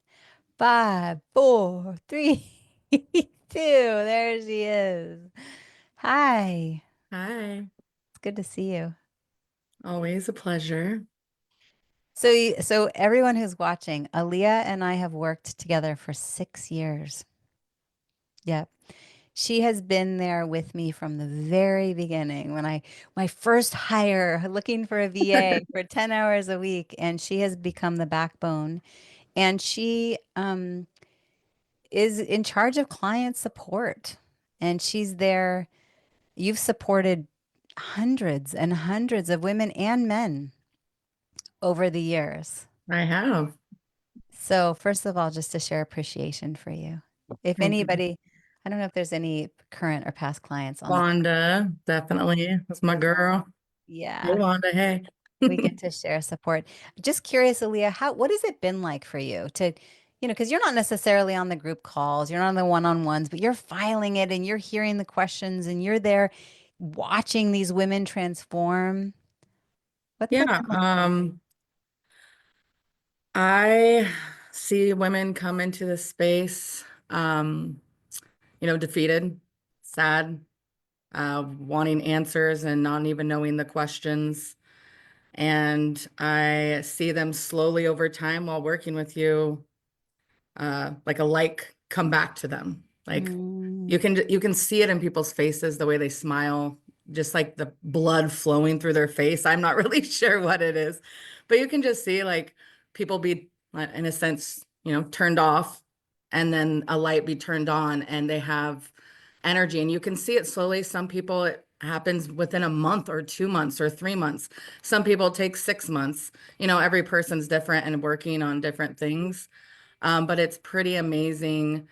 5, 4, 3, 2. There she is. Hi. Hi, It's good to see you. always a pleasure. So everyone who's watching, Aaliyah and I have worked together for 6 years. Yep. She has been there with me from the very beginning when my first hire looking for a VA for 10 hours a week, and she has become the backbone. And she is in charge of client support. And she's there. You've supported hundreds and hundreds of women and men over the years. I have. So, first of all, just to share appreciation for you. If Thank you. anybody, I don't know if there's any current or past clients on the call. Wanda, definitely. That's my girl. Hey, Yeah, Wanda, hey. we get to share support. Just curious, Aaliyah, what has it been like for you to, because you're not necessarily on the group calls, you're not on the one-on-ones, but you're filing it and you're hearing the questions and you're there watching these women transform. What's that Yeah, been like for you? I see women come into this space, defeated, sad, wanting answers and not even knowing the questions. And I see them slowly over time while working with you, like a light come back to them. Like Mm, you can see it in people's faces, the way they smile, just like the blood flowing through their face. I'm not really sure what it is, but you can just see like people be in a sense, turned off and then a light be turned on and they have energy and you can see it slowly. Some people it happens within a month or 2 months or 3 months. Some people it takes 6 months. Every person's different and working on different things. But it's pretty amazing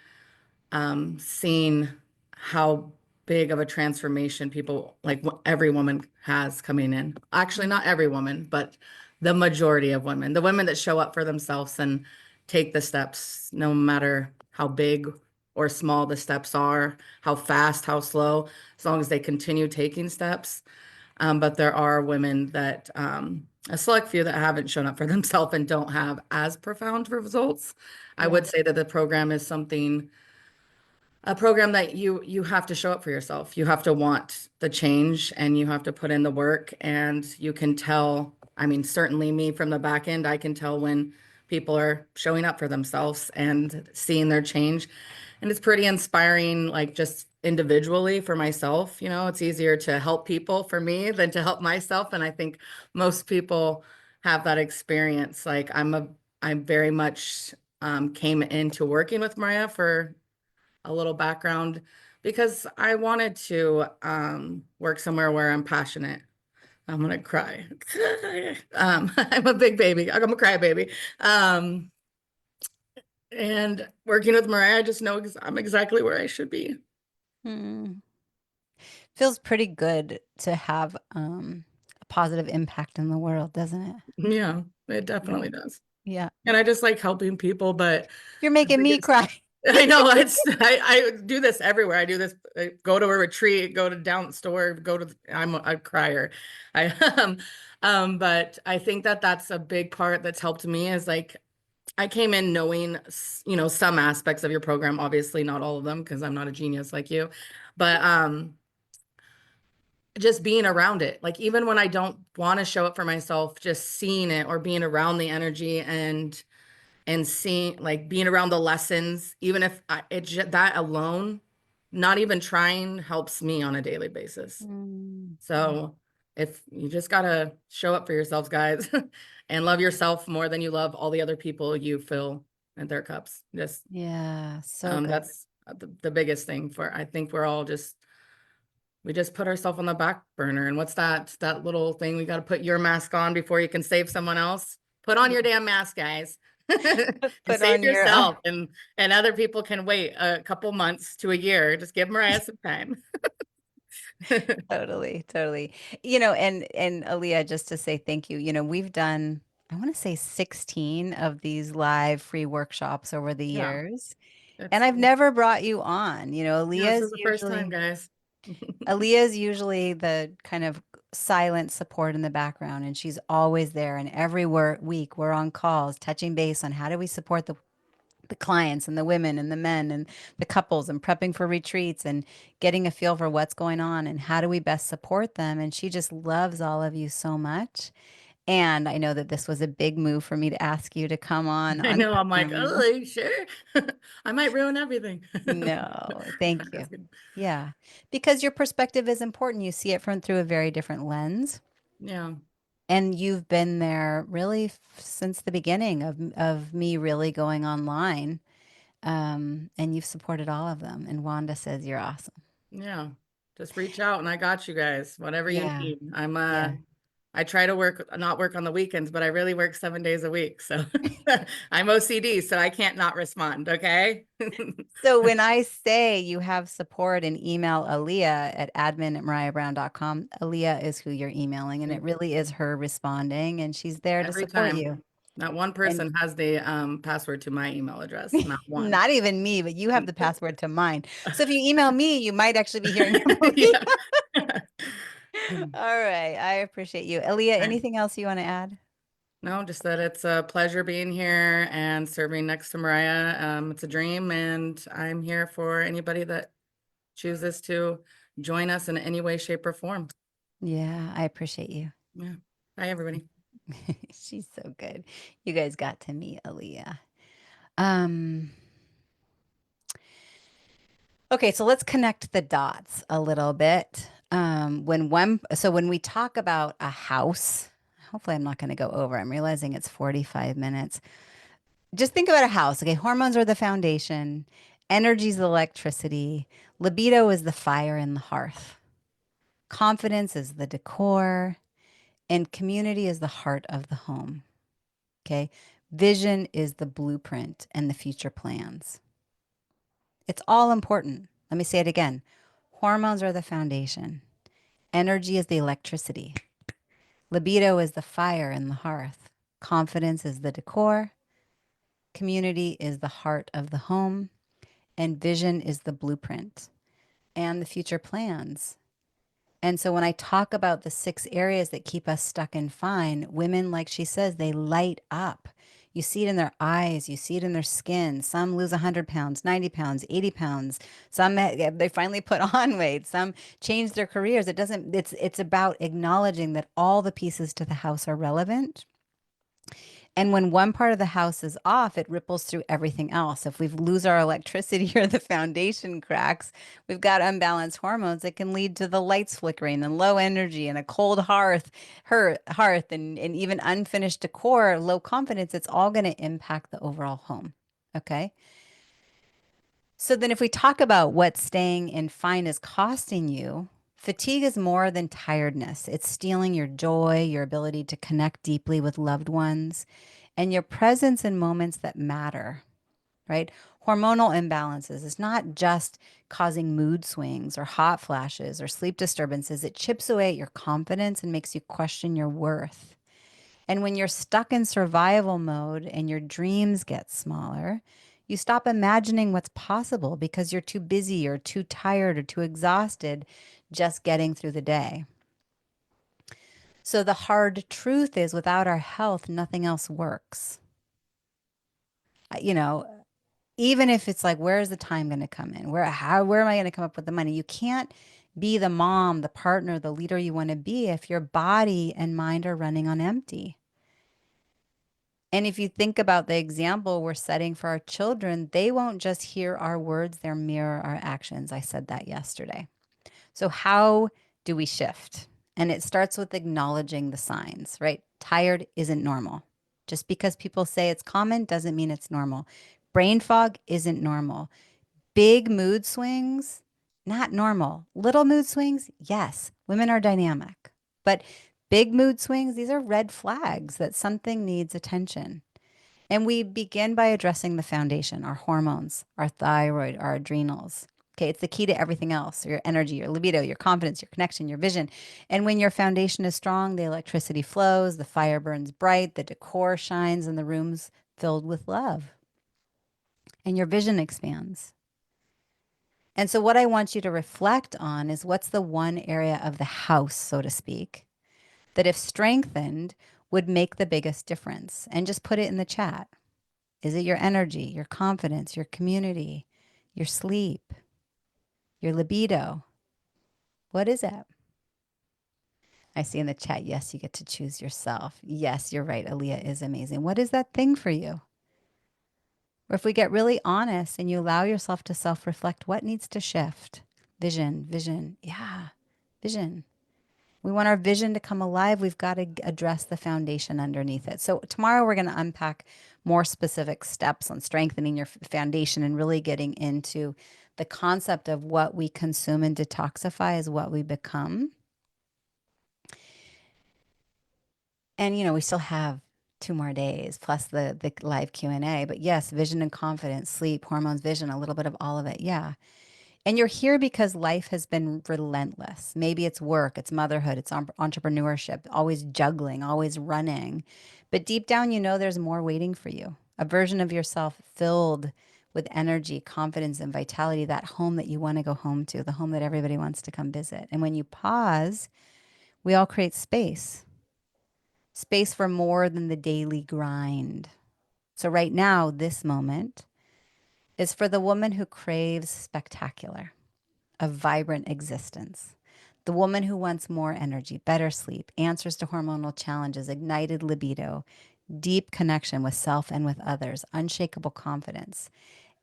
seeing how big of a transformation people like every woman has coming in. Actually, not every woman, but the majority of women, the women that show up for themselves and take the steps, no matter how big or small the steps are, how fast, how slow, as long as they continue taking steps. But there are women that, a select few that haven't shown up for themselves and don't have as profound results. I yeah. would say that the program is a program that you have to show up for yourself. You have to want the change and you have to put in the work and you can tell, I mean, certainly me from the back end, I can tell when people are showing up for themselves and seeing their change. And it's pretty inspiring, like just individually for myself. It's easier to help people for me than to help myself. And I think most people have that experience. Like I'm very much came into working with Maraya for a little background because I wanted to work somewhere where I'm passionate. I'm gonna cry. I'm a big baby. I'm a crybaby. And working with Maraya, I just know I'm exactly where I should be. Hmm. Feels pretty good to have a positive impact in the world, doesn't it? Yeah, it Yeah. definitely does. Yeah. And I just like helping people, but You're the making me biggest cry. I know I do this everywhere. I do this. I go to a retreat, go to down store, I'm a crier. I but I think that that's a big part that's helped me is like I came in knowing some aspects of your program, obviously not all of them because I'm not a genius like you, but just being around it. Like even when I don't want to show up for myself, just seeing it or being around the energy and seeing like being around the lessons, even if that alone, not even trying helps me on a daily basis. Mm, So if you just gotta show up for yourselves, guys, and love yourself more than you love all the other people you fill in their cups. Just yeah, so good. that's the biggest thing for I think we just put ourselves on the back burner. And what's that little thing we got to put your mask on before you can save someone else? Put on Yeah. your damn mask, guys. And Put save on your yourself and other people can wait a couple months to a year. Just give Mariah some time. totally, totally. And Aaliyah, just to say thank you. We've done, I want to say 16 of these live free workshops over the Yeah, years. And it's I've never brought you on. yeah, this is the first time, guys. Aaliyah's usually the kind of silent support in the background, and she's always there. And every week we're on calls, touching base on how do we support the clients and the women and the men and the couples and prepping for retreats and getting a feel for what's going on and how do we best support them. And she just loves all of you so much. And I know that this was a big move for me to ask you to come I on know. I'm like, oh, camera. are you sure? I might ruin everything. No, thank you. That's good. Yeah, because your perspective is important. You see it from through a very different lens. Yeah. And you've been there really since the beginning of me really going online. And you've supported all of them. And Wanda says you're awesome. Yeah. Just reach out and I got you guys, whatever you Yeah. need. Yeah. I try to not work on the weekends, but I really work 7 days a week. So I'm OCD, so I can't not respond. Okay. So when I say you have support and email Aaliyah at admin@marayabrown.com, Aaliyah is who you're emailing, and it really is her responding, and she's there to Every support time. you. Not one And person has the password to my email address. Not one. not even me, but you have the password to mine. So if you email me, you might actually be hearing from Yeah. Aaliyah. All right. I appreciate you. Aaliyah, Right. anything else you want to add? No, just that it's a pleasure being here and serving next to Maraya. It's a dream, and I'm here for anybody that chooses to join us in any way, shape, or form. Yeah, I appreciate you. Yeah. Bye, everybody. She's so good. You guys got to meet Aaliyah. Um, okay, so let's connect the dots a little bit. When we talk about a house, hopefully I'm not going to go over. I'm realizing it's 45 minutes. Just think about a house. Okay, hormones are the foundation, energy is the electricity, libido is the fire in the hearth, confidence is the decor, and community is the heart of the home. Okay, vision is the blueprint and the future plans. It's all important. Let me say it again. Hormones are the foundation. Energy is the electricity. Libido is the fire in the hearth. Confidence is the decor. Community is the heart of the home. And vision is the blueprint and the future plans. And so when I talk about the 6 areas that keep us stuck and fine, women, like she says, they light up. You see it in their eyes, you see it in their skin. Some lose 100 pounds, 90 pounds, 80 pounds. Some they finally put on weight. Some change their careers. It's about acknowledging that all the pieces to the house are relevant, and when one part of the house is off, it ripples through everything else. If we lose our electricity or the foundation cracks, we've got unbalanced hormones that can lead to the lights flickering and low energy and a cold hearth and even unfinished decor, low confidence. It's all going to impact the overall home. Okay. So then if we talk about what staying in fine is costing you, fatigue is more than tiredness. It's stealing your joy, your ability to connect deeply with loved ones, and your presence in moments that matter, right? Hormonal imbalances is not just causing mood swings or hot flashes or sleep disturbances. It chips away at your confidence and makes you question your worth. And when you're stuck in survival mode and your dreams get smaller, you stop imagining what's possible because you're too busy or too tired or too exhausted just getting through the day. So the hard truth is without our health, nothing else works. You know, even if it's like, where's the time going to come in? Where am I going to come up with the money? You can't be the mom, the partner, the leader you want to be if your body and mind are running on empty. And if you think about the example we're setting for our children, they won't just hear our words, they'll mirror our actions. I said that yesterday. So, how do we shift? And it starts with acknowledging the signs, right? Tired isn't normal. Just because people say it's common doesn't mean it's normal. Brain fog isn't normal. Big mood swings, not normal. Little mood swings, yes, women are dynamic. But big mood swings, these are red flags that something needs attention. And we begin by addressing the foundation, our hormones, our thyroid, our adrenals. Okay, it's the key to everything else, your energy, your libido, your confidence, your connection, your vision. And when your foundation is strong, the electricity flows, the fire burns bright, the decor shines, and the room's filled with love. And your vision expands. And so, what I want you to reflect on is what's the one area of the house, so to speak, that if strengthened would make the biggest difference? And just put it in the chat. Is it your energy, your confidence, your community, your sleep, your libido? What is it? I see in the chat, yes, you get to choose yourself. Yes, you're right. Aaliyah is amazing. What is that thing for you? Or if we get really honest and you allow yourself to self reflect, what needs to shift? Vision, vision. Yeah, vision. We want our vision to come alive. We've got to address the foundation underneath it. So, tomorrow we're going to unpack more specific steps on strengthening your foundation and really getting into the concept of what we consume and detoxify is what we become. And, we still have 2 more days plus the live Q&A. But yes, vision and confidence, sleep, hormones, vision, a little bit of all of it. Yeah. And you're here because life has been relentless. Maybe it's work, it's motherhood, it's entrepreneurship, always juggling, always running. But deep down, there's more waiting for you. A version of yourself filled with energy, confidence, and vitality, that home that you want to go home to, the home that everybody wants to come visit. And when you pause, we all create space for more than the daily grind. So, right now, this moment is for the woman who craves spectacular, a vibrant existence. The woman who wants more energy, better sleep, answers to hormonal challenges, ignited libido, deep connection with self and with others, unshakable confidence.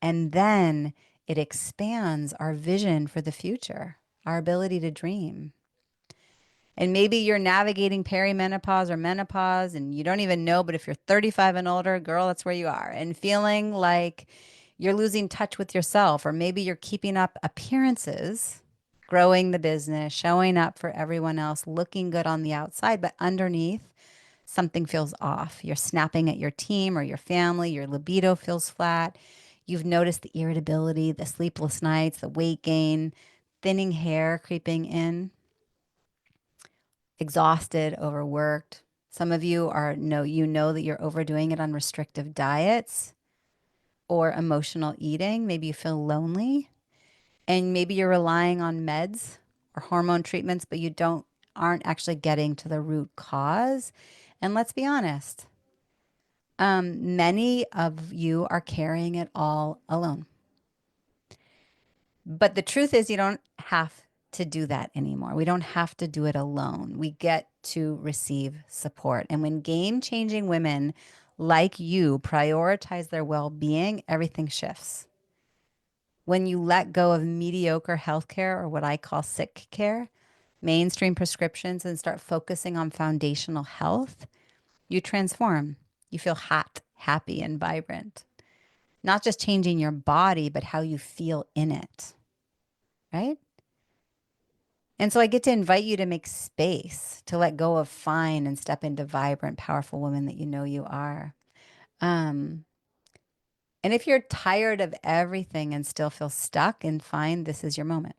And then it expands our vision for the future, our ability to dream. And maybe you're navigating perimenopause or menopause and you don't even know, but if you're 35 and older, girl, that's where you are. And feeling like you're losing touch with yourself, or maybe you're keeping up appearances, growing the business, showing up for everyone else, looking good on the outside, but underneath, something feels off. You're snapping at your team or your family, your libido feels flat. You've noticed the irritability, the sleepless nights, the weight gain, thinning hair creeping in, exhausted, overworked. Some of you know that you're overdoing it on restrictive diets or emotional eating. Maybe you feel lonely and maybe you're relying on meds or hormone treatments, but you aren't actually getting to the root cause. And let's be honest, many of you are carrying it all alone. But the truth is, you don't have to do that anymore. We don't have to do it alone. We get to receive support. And when game changing women like you prioritize their well being, everything shifts. When you let go of mediocre healthcare, or what I call sick care, mainstream prescriptions, and start focusing on foundational health, you transform. You feel hot, happy, and vibrant. Not just changing your body, but how you feel in it, right? And so I get to invite you to make space, to let go of fine and step into vibrant, powerful woman that you know you are. Um, and if you're tired of everything and still feel stuck and fine, this is your moment.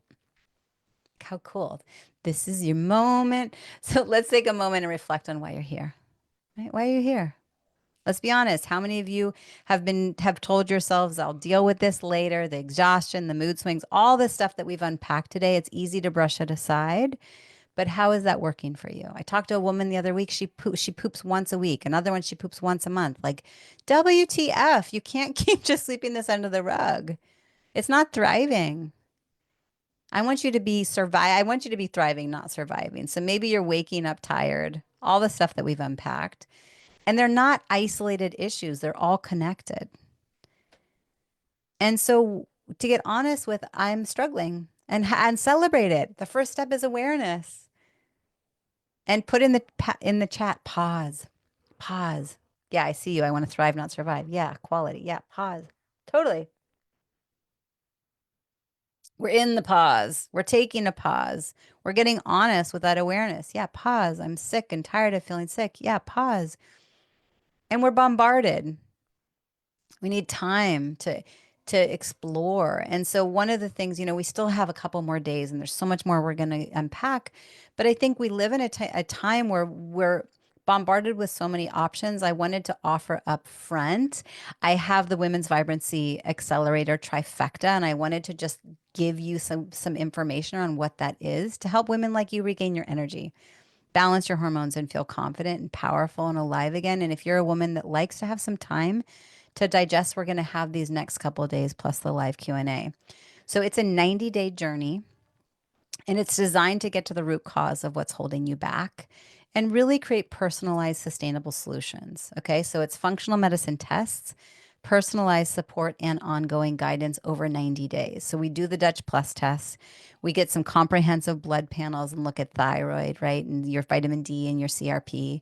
How cool. This is your moment. So let's take a moment and reflect on why you're here. Right? Why are you here? Let's be honest. How many of you have told yourselves, I'll deal with this later, the exhaustion, the mood swings, all this stuff that we've unpacked today? It's easy to brush it aside. But how is that working for you? I talked to a woman the other week. She poops once a week. Another one, she poops once a month. Like, WTF? You can't keep just sweeping this under the rug. It's not thriving. I want you to be I want you to be thriving, not surviving. So maybe you're waking up tired. All the stuff that we've unpacked, and they're not isolated issues. They're all connected. And so, to get honest with, I'm struggling, and celebrate it. The first step is awareness. And put in the chat, pause. Pause. Yeah, I see you. I want to thrive, not survive. Yeah, quality. Yeah, pause. Totally. We're in the pause. We're taking a pause. We're getting honest with that awareness. Yeah, pause. I'm sick and tired of feeling sick. Yeah, pause. And we're bombarded. We need time to explore. And so one of the things, we still have a couple more days and there's so much more we're going to unpack, but I think we live in a time where we're bombarded with so many options. I wanted to offer up front. I have the Women's Vibrancy Accelerator trifecta, and I wanted to just give you some information on what that is to help women like you regain your energy, balance your hormones, and feel confident and powerful and alive again. And if you're a woman that likes to have some time to digest, we're going to have these next couple of days plus the live Q&A. So it's a 90-day journey. And it's designed to get to the root cause of what's holding you back and really create personalized, sustainable solutions. Okay. So it's functional medicine tests, personalized support, and ongoing guidance over 90 days. So we do the Dutch Plus tests. We get some comprehensive blood panels and look at thyroid, right? And your vitamin D and your CRP.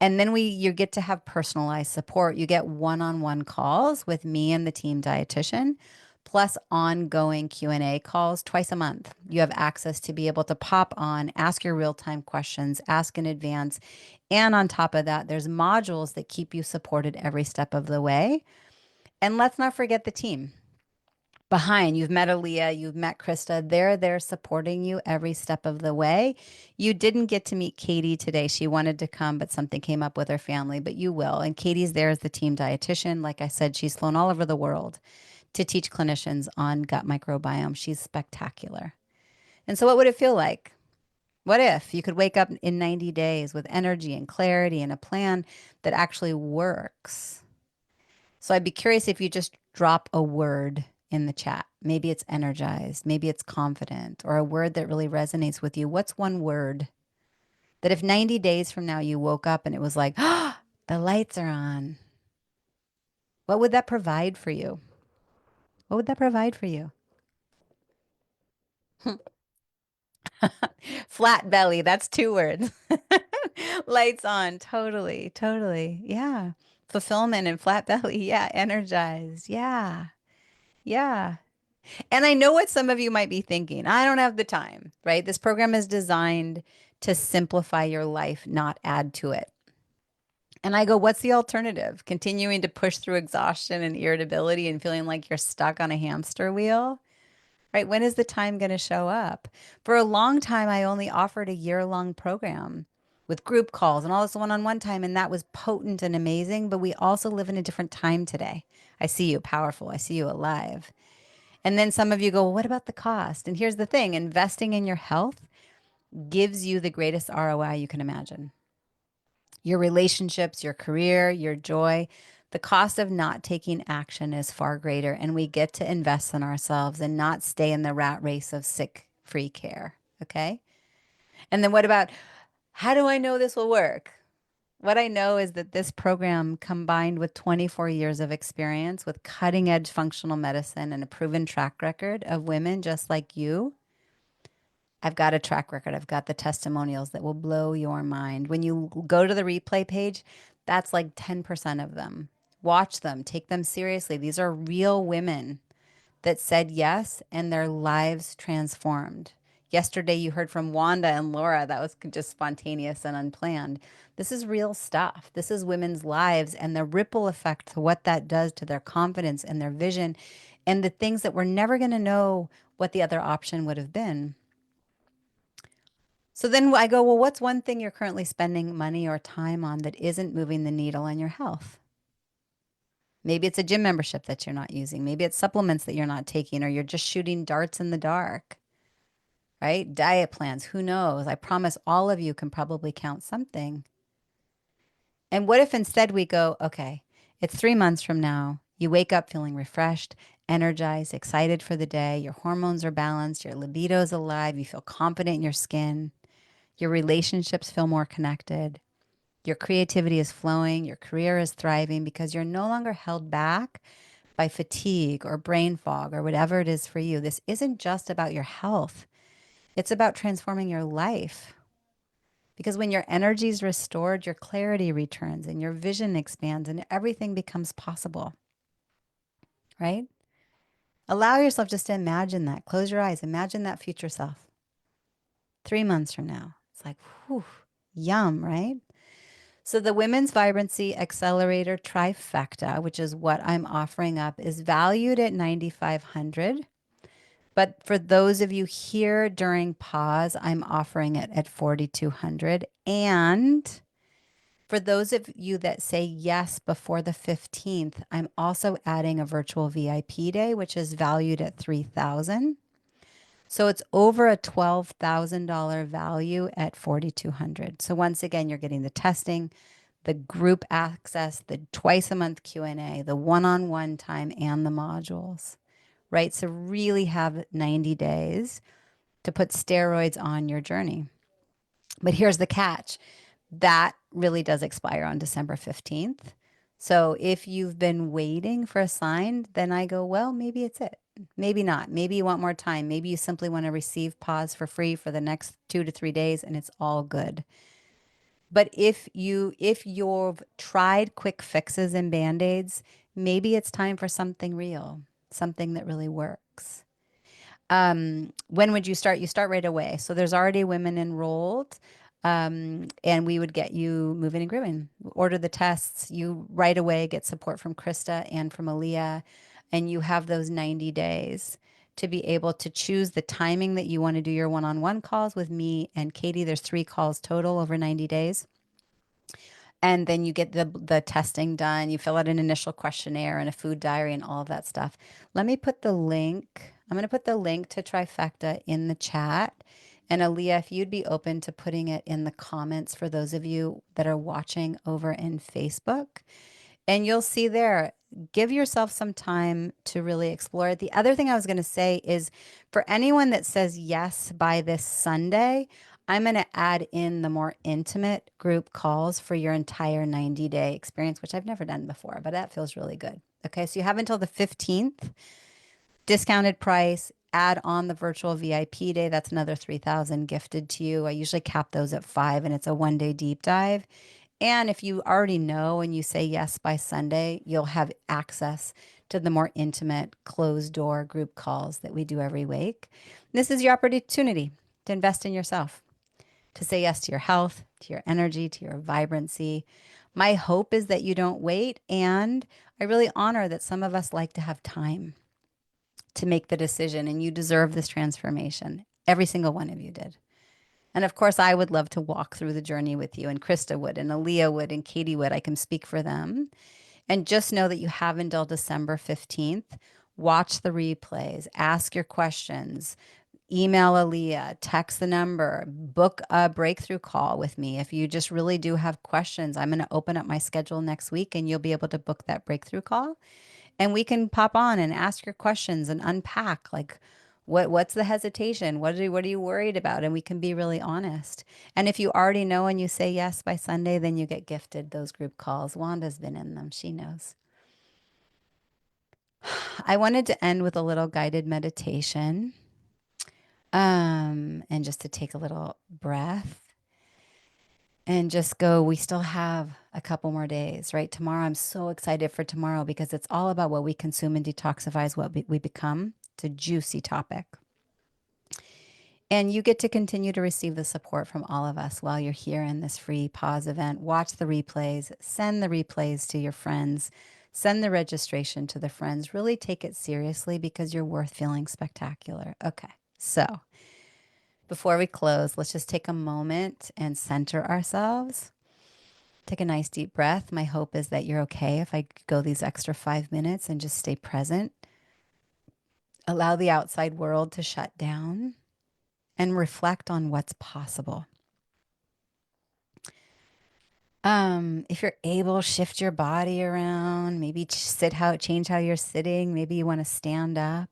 And then you get to have personalized support. You get one-on-one calls with me and the team dietitian, plus ongoing Q&A calls twice a month. You have access to be able to pop on, ask your real-time questions, ask in advance. And on top of that, there's modules that keep you supported every step of the way. And let's not forget the team behind. You've met Aaliyah, you've met Krista. They're there supporting you every step of the way. You didn't get to meet Katie today. She wanted to come, but something came up with her family, but you will. And Katie's there as the team dietitian. Like I said, she's flown all over the world to teach clinicians on gut microbiome. She's spectacular. And so, what would it feel like? What if you could wake up in 90 days with energy and clarity and a plan that actually works? So I'd be curious if you just drop a word in the chat. Maybe it's energized, maybe it's confident, or a word that really resonates with you. What's one word that if 90 days from now you woke up and it was like, ah, the lights are on, what would that provide for you? What would that provide for you? Flat belly, that's two words. Lights on, totally, totally. Yeah. Fulfillment and flat belly. Yeah. Energized. Yeah. Yeah. And I know what some of you might be thinking. I don't have the time, right? This program is designed to simplify your life, not add to it. And I go, what's the alternative? Continuing to push through exhaustion and irritability and feeling like you're stuck on a hamster wheel, right? When is the time going to show up? For a long time, I only offered a year-long program with group calls and all this one-on-one time, and that was potent and amazing. But we also live in a different time today. I see you powerful. I see you alive. And then some of you go, well, what about the cost? And here's the thing, investing in your health gives you the greatest ROI you can imagine. Your relationships, your career, your joy. The cost of not taking action is far greater, and we get to invest in ourselves and not stay in the rat race of sick free care. Okay. And then what about how do I know this will work? What I know is that this program, combined with 24 years of experience with cutting edge functional medicine and a proven track record of women just like you, I've got a track record. I've got the testimonials that will blow your mind. When you go to the replay page, that's like 10% of them. Watch them, take them seriously. These are real women that said yes and their lives transformed. Yesterday, you heard from Wanda and Laura. That was just spontaneous and unplanned. This is real stuff. This is women's lives and the ripple effect to what that does to their confidence and their vision and the things that we're never going to know what the other option would have been. So then I go, well, what's one thing you're currently spending money or time on that isn't moving the needle on your health? Maybe it's a gym membership that you're not using. Maybe it's supplements that you're not taking, or you're just shooting darts in the dark, right? Diet plans, who knows? I promise all of you can probably count something. And what if instead we go, okay, it's 3 months from now. You wake up feeling refreshed, energized, excited for the day. Your hormones are balanced. Your libido is alive. You feel confident in your skin. Your relationships feel more connected. Your creativity is flowing. Your career is thriving because you're no longer held back by fatigue or brain fog or whatever it is for you. This isn't just about your health, it's about transforming your life. Because when your energy is restored, your clarity returns and your vision expands and everything becomes possible, right? Allow yourself just to imagine that. Close your eyes. Imagine that future self 3 months from now. It's like, whew, yum, right? So the Women's Vibrancy Accelerator Trifecta, which is what I'm offering up, is valued at 9,500. But for those of you here during pause, I'm offering it at 4,200. And for those of you that say yes before the 15th, I'm also adding a virtual VIP day, which is valued at 3,000. So it's over a $12,000 value at 4,200. So once again, you're getting the testing, the group access, the twice a month Q&A, the one-on-one time, and the modules, right? So really have 90 days to put steroids on your journey. But here's the catch, that really does expire on December 15th. So if you've been waiting for a sign, then I go, well, maybe it's it. Maybe not. Maybe you want more time. Maybe you simply want to receive pause for free for the next 2 to 3 days and it's all good. But if you've tried quick fixes and band-aids, maybe it's time for something real, something that really works. When would you start? You start right away. So there's already women enrolled, and we would get you moving and grooving. Order the tests. You right away get support from Krista and from Aaliyah, and you have those 90 days to be able to choose the timing that you want to do your one-on-one calls with me and Katie. There's 3 calls total over 90 days. And then you get the testing done. You fill out an initial questionnaire and a food diary and all of that stuff. Let me put the link. I'm going to put the link to Trifecta in the chat. And Aaliyah, if you'd be open to putting it in the comments for those of you that are watching over in Facebook. And you'll see there, give yourself some time to really explore it. The other thing I was going to say is for anyone that says yes by this Sunday, I'm going to add in the more intimate group calls for your entire 90-day experience, which I've never done before, but that feels really good. Okay, so you have until the 15th, discounted price. Add on the virtual VIP day. That's another 3,000 gifted to you. I usually cap those at 5, and it's a 1-day deep dive. And if you already know and you say yes by Sunday, you'll have access to the more intimate closed door group calls that we do every week. This is your opportunity to invest in yourself, to say yes to your health, to your energy, to your vibrancy. My hope is that you don't wait. And I really honor that some of us like to have time to make the decision, and you deserve this transformation. Every single one of you did. And of course, I would love to walk through the journey with you, and Krista would, and Aaliyah would, and Katie would. I can speak for them. And just know that you have until December 15th. Watch the replays, ask your questions, email Aaliyah, text the number, book a breakthrough call with me. If you just really do have questions, I'm going to open up my schedule next week and you'll be able to book that breakthrough call. And we can pop on and ask your questions and unpack like what's the hesitation? What are you worried about? And we can be really honest. And if you already know and you say yes by Sunday, then you get gifted those group calls. Wanda's been in them. She knows. I wanted to end with a little guided meditation. And just to take a little breath and just go, we still have a couple more days, right? Tomorrow, I'm so excited for tomorrow because it's all about what we consume and detoxifies what we become. It's a juicy topic. And you get to continue to receive the support from all of us while you're here in this free pause event. Watch the replays, send the replays to your friends, send the registration to the friends. Really take it seriously because you're worth feeling spectacular. Okay, so before we close, let's just take a moment and center ourselves. Take a nice deep breath. My hope is that you're okay if I go these extra 5 minutes and just stay present. Allow the outside world to shut down and reflect on what's possible. If you're able, shift your body around, maybe change how you're sitting. Maybe you want to stand up.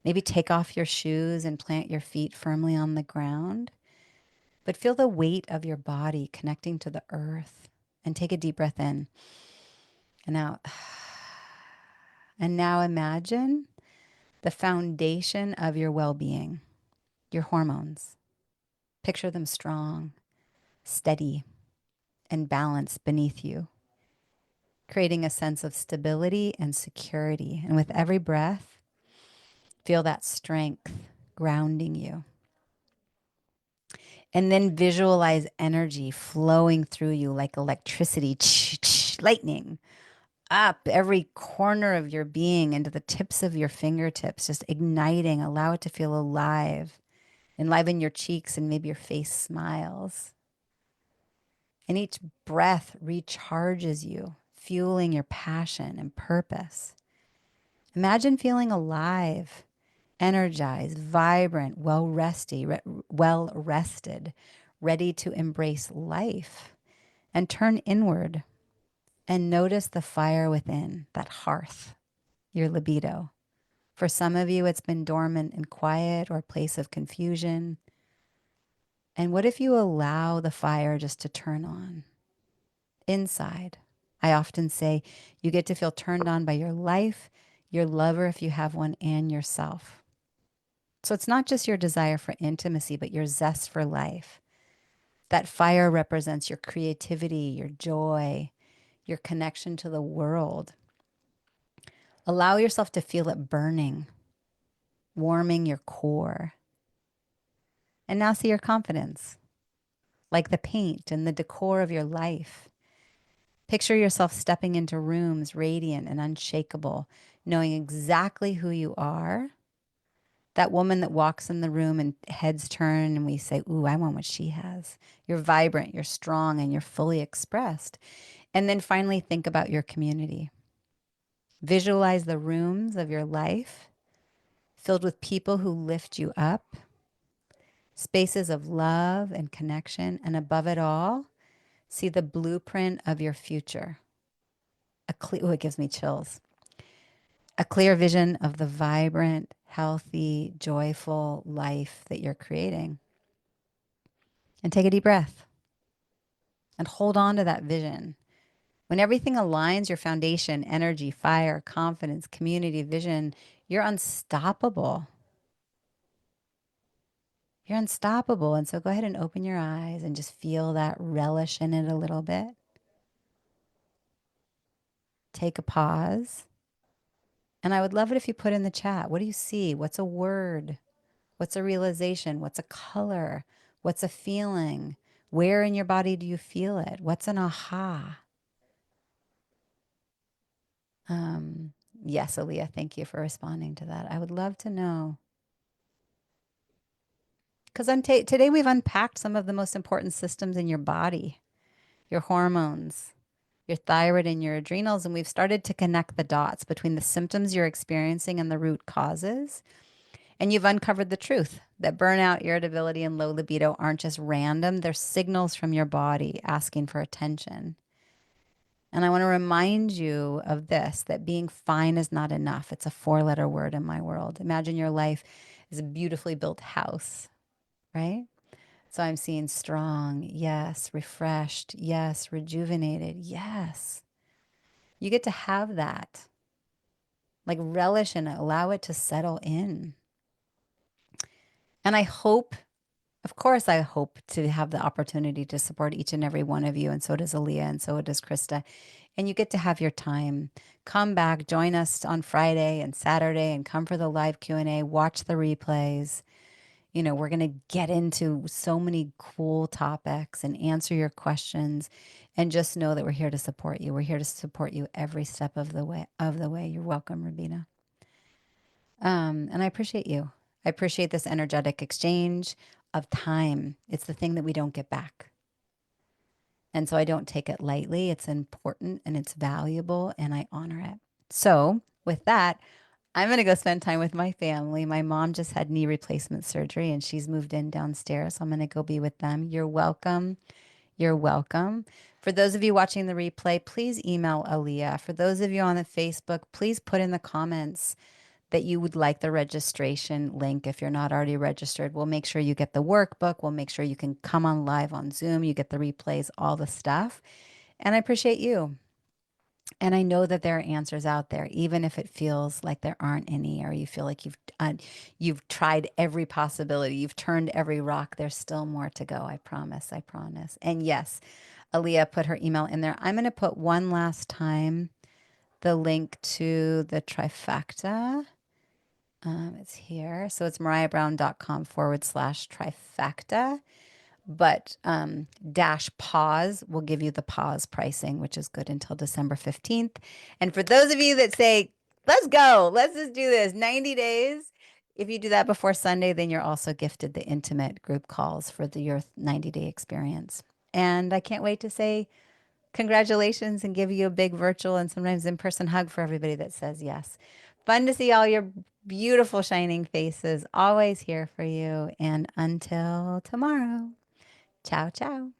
Maybe take off your shoes and plant your feet firmly on the ground. But feel the weight of your body connecting to the earth and take a deep breath in and out. And now imagine the foundation of your well-being, your hormones. Picture them strong, steady, and balanced beneath you, creating a sense of stability and security. And with every breath, feel that strength grounding you. And then visualize energy flowing through you like electricity, lightning, up every corner of your being into the tips of your fingertips, just igniting. Allow it to feel alive. Enliven your cheeks and maybe your face smiles. And each breath recharges you, fueling your passion and purpose. Imagine feeling alive, energized, vibrant, well rested, ready to embrace life. And turn inward and notice the fire within, that hearth, your libido. For some of you, it's been dormant and quiet or a place of confusion. And what if you allow the fire just to turn on inside? I often say you get to feel turned on by your life, your lover, if you have one, and yourself. So it's not just your desire for intimacy, but your zest for life. That fire represents your creativity, your joy, your connection to the world. Allow yourself to feel it burning, warming your core. And now see your confidence, like the paint and the decor of your life. Picture yourself stepping into rooms radiant and unshakable, knowing exactly who you are. That woman that walks in the room and heads turn and we say, ooh, I want what she has. You're vibrant, you're strong, and you're fully expressed. And then finally, think about your community. Visualize the rooms of your life filled with people who lift you up, spaces of love and connection, and above it all, see the blueprint of your future. It gives me chills. A clear vision of the vibrant, healthy, joyful life that you're creating. And take a deep breath and hold on to that vision. When everything aligns, your foundation, energy, fire, confidence, community, vision, you're unstoppable. You're unstoppable. And so go ahead and open your eyes and just feel that relish in it a little bit. Take a pause. And I would love it if you put in the chat, what do you see? What's a word? What's a realization? What's a color? What's a feeling? Where in your body do you feel it? What's an aha? Um, yes, Aaliyah, thank you for responding to that. I would love to know. Because today we've unpacked some of the most important systems in your body, your hormones, your thyroid and your adrenals, and we've started to connect the dots between the symptoms you're experiencing and the root causes. And you've uncovered the truth that burnout, irritability, and low libido aren't just random. They're signals from your body asking for attention. And I want to remind you of this, that being fine is not enough. It's a 4-letter word in my world. Imagine your life is a beautifully built house, right? So I'm seeing strong, yes, refreshed, yes, rejuvenated, yes. You get to have that. Like relish in it, allow it to settle in. And I hope, of course, I hope to have the opportunity to support each and every one of you. And so does Aaliyah, and so does Krista. And you get to have your time. Come back, join us on Friday and Saturday, and come for the live Q&A, watch the replays. You know, we're going to get into so many cool topics and answer your questions. And just know that we're here to support you. We're here to support you every step of the way. You're welcome, Rabina. And I appreciate you. I appreciate this energetic exchange of time. It's the thing that we don't get back. And so I don't take it lightly. It's important and it's valuable and I honor it. So with that, I'm going to go spend time with my family. My mom just had knee replacement surgery and she's moved in downstairs. So I'm going to go be with them. You're welcome. You're welcome. For those of you watching the replay, please email Aaliyah. For those of you on the Facebook, please put in the comments that you would like the registration link if you're not already registered. We'll make sure you get the workbook. We'll make sure you can come on live on Zoom. You get the replays, all the stuff. And I appreciate you. And I know that there are answers out there, even if it feels like there aren't any, or you feel like you've tried every possibility, you've turned every rock. There's still more to go. I promise. I promise. And yes, Aaliyah put her email in there. I'm going to put one last time the link to the trifecta. It's here. So it's marayabrown.com/trifecta. But dash pause will give you the pause pricing, which is good until December 15th. And for those of you that say, let's go, let's just do this 90 days. If you do that before Sunday, then you're also gifted the intimate group calls for your 90-day experience. And I can't wait to say congratulations and give you a big virtual and sometimes in-person hug for everybody that says yes. Fun to see all your beautiful shining faces, always here for you. And until tomorrow, ciao, ciao.